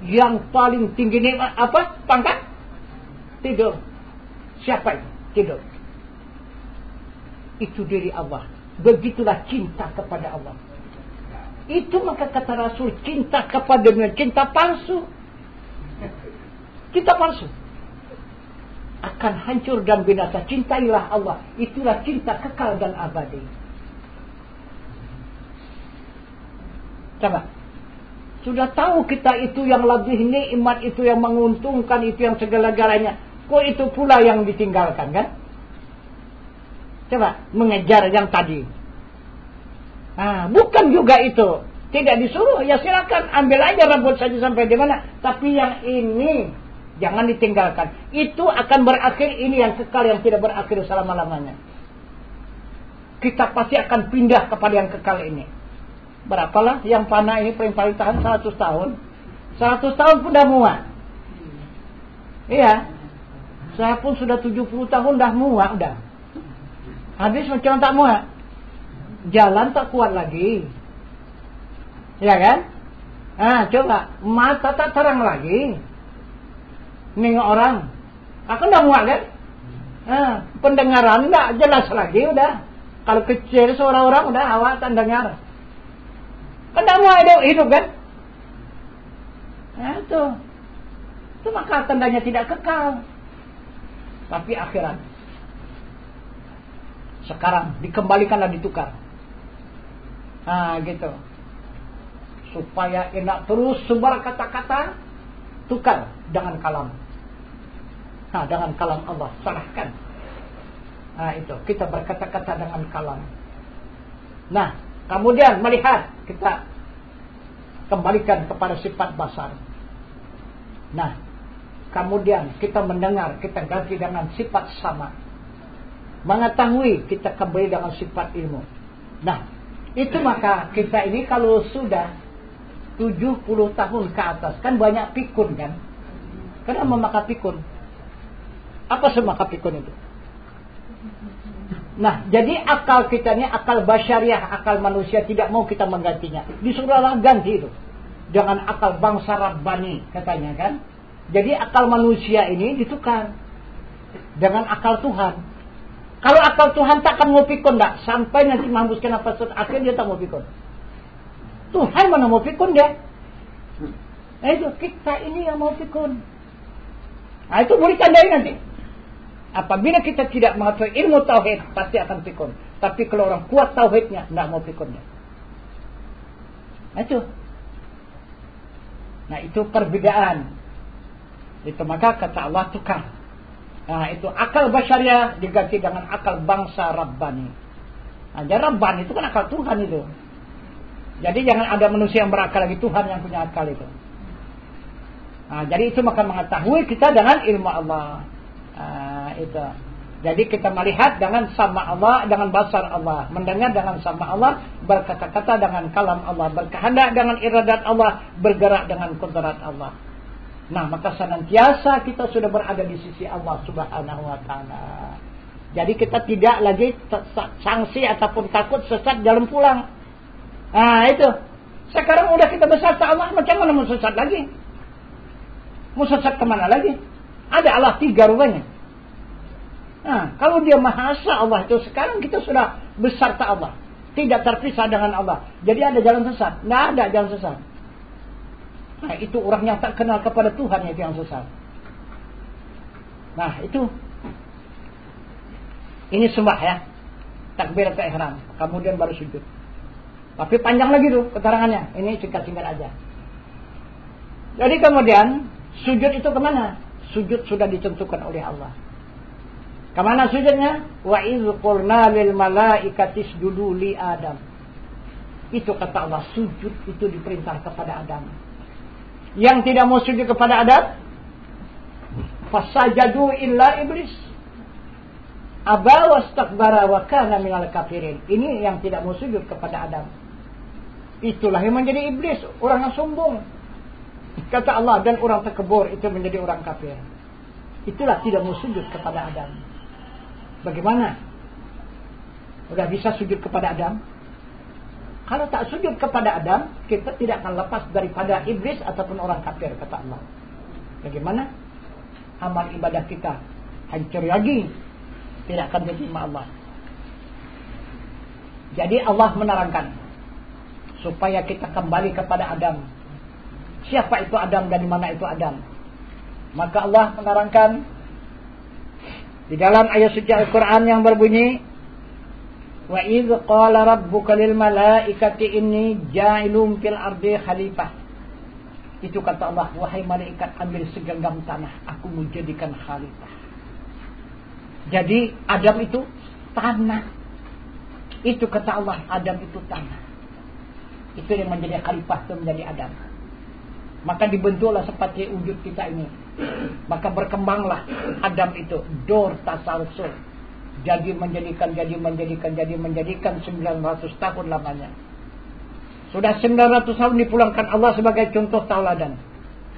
Yang paling tinggi nikmat apa? Pangkat? Tidur. Siapa itu? Tidur. Itu diri Allah. Begitulah cinta kepada Allah. Itu maka kata Rasul, cinta kepadanya, cinta palsu. Cinta palsu akan hancur dan binasa. Cintailah Allah. Itulah cinta kekal dan abadi. Coba. Sudah tahu kita itu yang lebih nikmat, itu yang menguntungkan, itu yang segala-galanya. Kok itu pula yang ditinggalkan kan? Coba mengejar yang tadi. Bukan juga itu. Tidak disuruh. Ya silakan ambil aja rambut saja sampai di mana. Tapi yang ini jangan ditinggalkan. Itu akan berakhir. Ini yang kekal, yang tidak berakhir selama-lamanya. Kita pasti akan pindah kepada yang kekal ini. Berapalah yang panah ini paling tahan 100 tahun. 100 tahun pun dah muak. Iya. Saya pun sudah 70 tahun dah muak dah. Habis macam tak muak. Jalan tak kuat lagi. Ya kan? Coba. Mata tak terang lagi. Nengok orang. Aku dah muak kan? Pendengaran tak jelas lagi udah. Kalau kecil suara orang udah awak tak dengar. Kan dah muak hidup kan? Itu maka tandanya tidak kekal. Tapi akhirat. Sekarang dikembalikanlah, ditukar. Gitu. Supaya enak terus sebar kata-kata, tukar dengan kalam. Dengan kalam Allah, salahkan. Itu kita berkata-kata dengan kalam. Kemudian melihat, kita kembalikan kepada sifat basar. Kemudian kita mendengar, kita ganti dengan sifat sama. Mengetahui, kita kembali dengan sifat ilmu. Itu maka kita ini kalau sudah 70 tahun ke atas, kan banyak pikun kan? Kenapa memakai pikun? Apa semaka pikun itu? Jadi akal kita ini, akal basyariah, akal manusia, tidak mau kita menggantinya. Disuruhlah ganti itu dengan akal bangsa Rabbani katanya kan. Jadi akal manusia ini ditukar dengan akal Tuhan. Kalau akal Tuhan tak akan mau pikun tak? Sampai nanti menghembuskan nafas akhir dia tak mau pikun. Tuhan mana mau pikun dia? Itu kita ini yang mau pikun. Itu boleh tandai nanti. Apabila kita tidak mengetahui ilmu tauhid, pasti akan pikun. Tapi kalau orang kuat tauhidnya, tidak mau pikun dia. Itu. Itu perbedaan. Itu maka kata Allah tukar. Nah, itu akal basyariah diganti dengan akal bangsa Rabbani. Nah, jadi Rabbani itu kan akal Tuhan itu. Jadi jangan ada manusia yang berakal lagi, Tuhan yang punya akal itu. Nah, jadi itu maka mengetahui kita dengan ilmu Allah. Nah, itu. Jadi kita melihat dengan sama Allah, dengan basar Allah, mendengar dengan sama Allah, berkata-kata dengan kalam Allah, berkehendak dengan iradat Allah, bergerak dengan kudrat Allah. Nah, maka senantiasa kita sudah berada di sisi Allah Subhanahu wa taala. Jadi kita tidak lagi sanksi ataupun takut sesat jalan pulang. Nah, itu. Sekarang udah kita besar Allah, macam mana mau sesat lagi? Mau sesat kemana lagi? Ada Allah 3 rupanya. Nah, kalau dia Maha Esa Allah itu, sekarang kita sudah besar Allah. Tidak terpisah dengan Allah. Jadi ada jalan sesat. Tidak ada jalan sesat. Nah, itu orang yang tak kenal kepada Tuhan itu yang sesat. Nah, itu. Ini sembah ya. Takbiratul ihram. Kemudian baru sujud. Tapi panjang lagi tuh keterangannya. Ini singkat-singkat aja. Jadi kemudian sujud itu kemana? Sujud sudah ditentukan oleh Allah. Kemana sujudnya? Wa idz qulna lil malaikati isjudu li Adam. Itu kata Allah, sujud itu diperintah kepada Adam. Yang tidak mau sujud kepada Adam, fasajadu illa iblis. Aba wastakbara wa kana minal kafirin. Ini yang tidak mau sujud kepada Adam. Itulah yang menjadi iblis, orang yang sombong. Kata Allah, dan orang takabur itu menjadi orang kafir. Itulah tidak mau sujud kepada Adam. Bagaimana? Udah bisa sujud kepada Adam? Kalau tak sujud kepada Adam, kita tidak akan lepas daripada iblis ataupun orang kafir, kata Allah. Bagaimana? Amal ibadah kita hancur lagi. Tidak akan diterima Allah. Jadi Allah menerangkan supaya kita kembali kepada Adam. Siapa itu Adam dan di mana itu Adam? Maka Allah menerangkan di dalam ayat suci Al-Quran yang berbunyi, wa idz qala rabbuka lil malaikati inni ja'ilun fil ardi khalifah. Itu kata Allah, wahai malaikat, ambil segenggam tanah, aku menjadikan khalifah. Jadi Adam itu tanah. Itu kata Allah, Adam itu tanah. Itu yang menjadi khalifah, itu menjadi Adam. Maka dibentuklah seperti wujud kita ini. Maka berkembanglah Adam itu dor tasalsul. Jadi menjadikan 900 tahun lamanya. Sudah 900 tahun dipulangkan Allah sebagai contoh tauladan.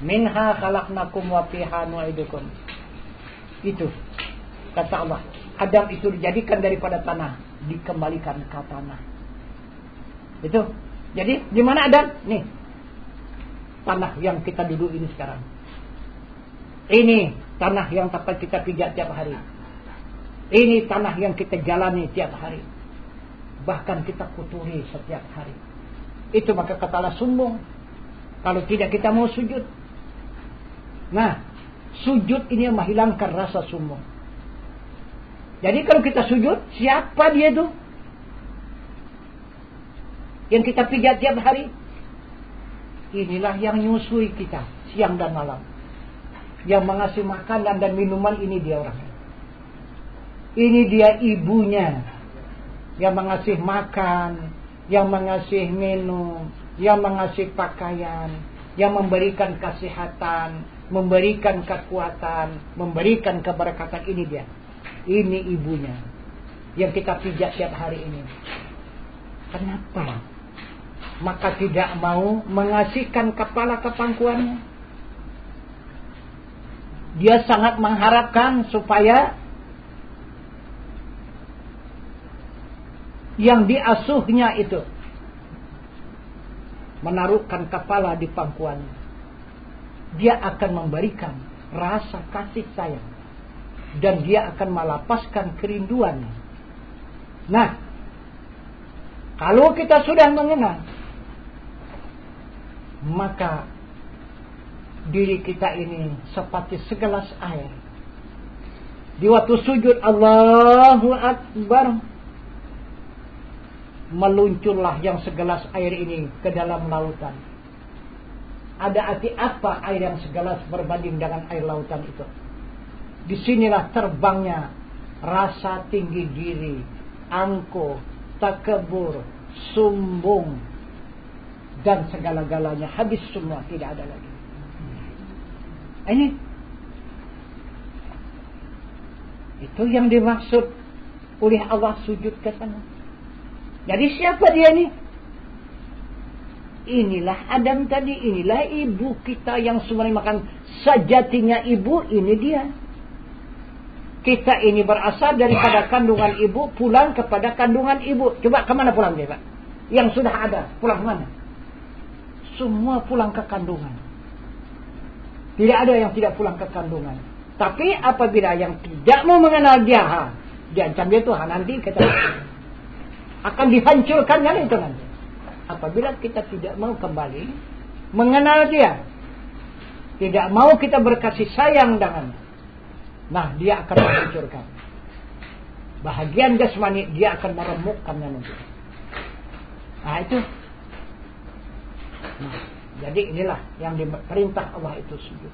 Minha khalaqnakum wa fiha nu'idukum. Itu kata Allah. Adam itu dijadikan daripada tanah, dikembalikan ke tanah. Itu. Jadi di mana Adam? Nih. Tanah yang kita duduk ini sekarang. Ini tanah yang dapat kita pijak tiap hari. Ini tanah yang kita jalani tiap hari. Bahkan kita kuturi setiap hari. Itu maka katalah sombong. Kalau tidak kita mau sujud. Nah, sujud ini menghilangkan rasa sombong. Jadi kalau kita sujud, siapa dia itu? Yang kita pijat tiap hari. Inilah yang nyusui kita siang dan malam. Yang mengasih makanan dan minuman, ini dia orangnya. Ini dia ibunya. Yang mengasih makan, yang mengasih minum, yang mengasih pakaian, yang memberikan kesehatan, memberikan kekuatan, memberikan keberkatan. Ini dia. Ini ibunya. Yang kita pijat tiap hari ini. Kenapa? Maka tidak mau mengasihkan kepala ke pangkuannya. Dia sangat mengharapkan supaya yang diasuhnya itu menaruhkan kepala di pangkuannya. Dia akan memberikan rasa kasih sayang. Dan dia akan melepaskan kerinduannya. Nah, kalau kita sudah mengenal, maka diri kita ini seperti segelas air. Di waktu sujud Allahu Akbar, meluncurlah yang segelas air ini ke dalam lautan. Ada arti apa air yang segelas berbanding dengan air lautan itu? Disinilah terbangnya rasa tinggi diri, angkuh, takabur, sombong, dan segala-galanya habis semua, tidak ada lagi. Ini itu yang dimaksud oleh Allah sujud ke sana. Jadi siapa dia ini? Inilah Adam tadi, inilah ibu kita yang sebenarnya makan sejatinya ibu, ini dia. Kita ini berasal daripada kandungan ibu, pulang kepada kandungan ibu. Coba kemana pulang dia, Pak? Yang sudah ada, pulang kemana? Semua pulang ke kandungan. Tidak ada yang tidak pulang ke kandungan. Tapi apabila yang tidak mau mengenal dia, diancam dia Tuhan, nanti kita akan dihancurkannya itu nanti. Apabila kita tidak mau kembali mengenal dia, tidak mau kita berkasih sayang dengan, nah dia akan menghancurkan. Bahagian jasmani dia akan meremukkannya nanti. Nah itu. Nah, jadi inilah yang diperintah Allah itu sujud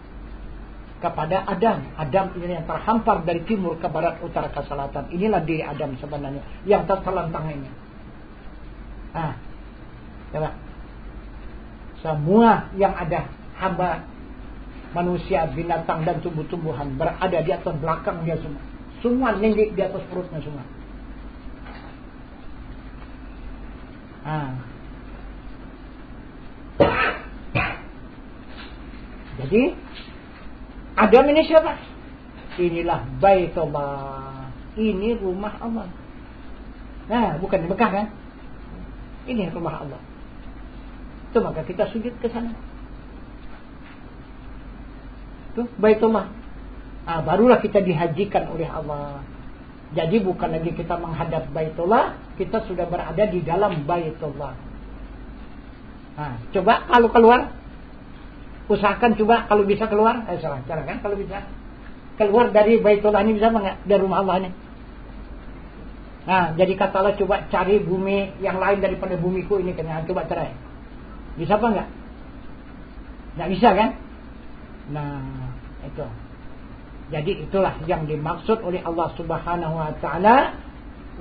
kepada Adam. Adam ini yang terhampar dari timur ke barat, utara ke selatan. Inilah diri Adam sebenarnya yang tertelentang ini. Nah, coba. Semua yang ada, hamba, manusia, binatang dan tumbuh-tumbuhan berada di atas belakang dia semua. Semua nengok di atas perutnya semua. Jadi Adam ini siapa? Inilah Baitullah. Ini rumah Allah. Nah, bukan di Mekah kan? Ini rumah Allah. Itu maka kita sujud ke sana. Itu Baitullah. Barulah kita dihajikan oleh Allah. Jadi bukan lagi kita menghadap Baitullah, kita sudah berada di dalam Baitullah. Coba kalau keluar, usahakan coba kalau bisa keluar, salah cara kan kalau bisa keluar dari Baitullah ini, bisa enggak dari rumah Allah ini? Jadi katalah coba cari bumi yang lain daripada bumiku ini, kena coba cerai. Bisa apa enggak? Enggak bisa kan? Nah, itu. Jadi itulah yang dimaksud oleh Allah Subhanahu wa taala,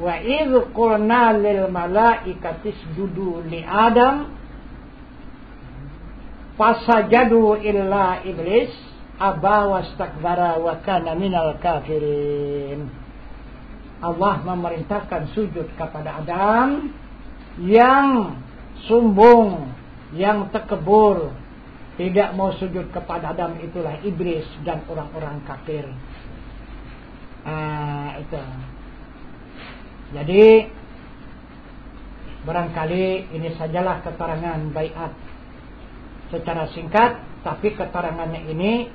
wa idz qulna lil malaikati isjudu li Adam fasajadu illa iblis aba wastakbara wa kana minal kafirin. Allah memerintahkan sujud kepada Adam yang sombong, yang takabur, tidak mau sujud kepada Adam, itulah iblis dan orang-orang kafir. Itu. Jadi barangkali ini sajalah keterangan baiat secara singkat, tapi keterangannya ini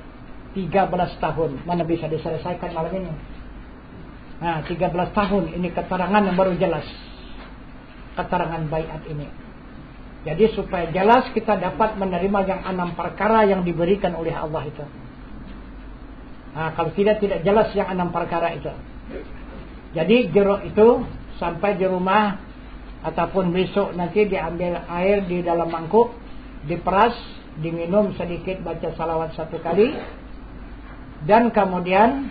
13 tahun. Mana bisa diselesaikan malam ini? 13 tahun ini keterangan yang baru jelas. Keterangan baiat ini. Jadi supaya jelas kita dapat menerima yang 6 perkara yang diberikan oleh Allah itu. Kalau tidak jelas yang 6 perkara itu. Jadi jeruk itu sampai di rumah ataupun besok nanti diambil air di dalam mangkuk, diperas, diminum sedikit, baca salawat 1 kali, dan kemudian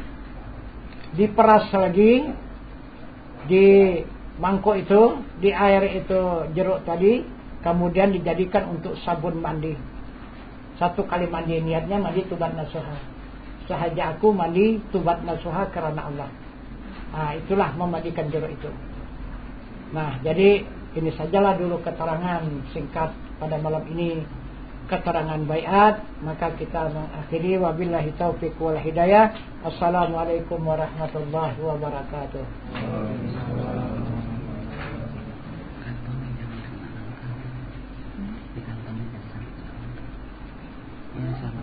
diperas lagi di mangkuk itu, di air itu jeruk tadi, kemudian dijadikan untuk sabun mandi. 1 kali mandi, niatnya mandi tubat nasuha. Sahaja aku mandi tubat nasuha karena Allah. Itulah memandikan jeruk itu. Jadi ini sajalah dulu keterangan singkat pada malam ini, keterangan baiat. Maka kita mengakhiri, wabillahi taufiq wal hidayah. Assalamualaikum warahmatullahi wabarakatuh.
Sama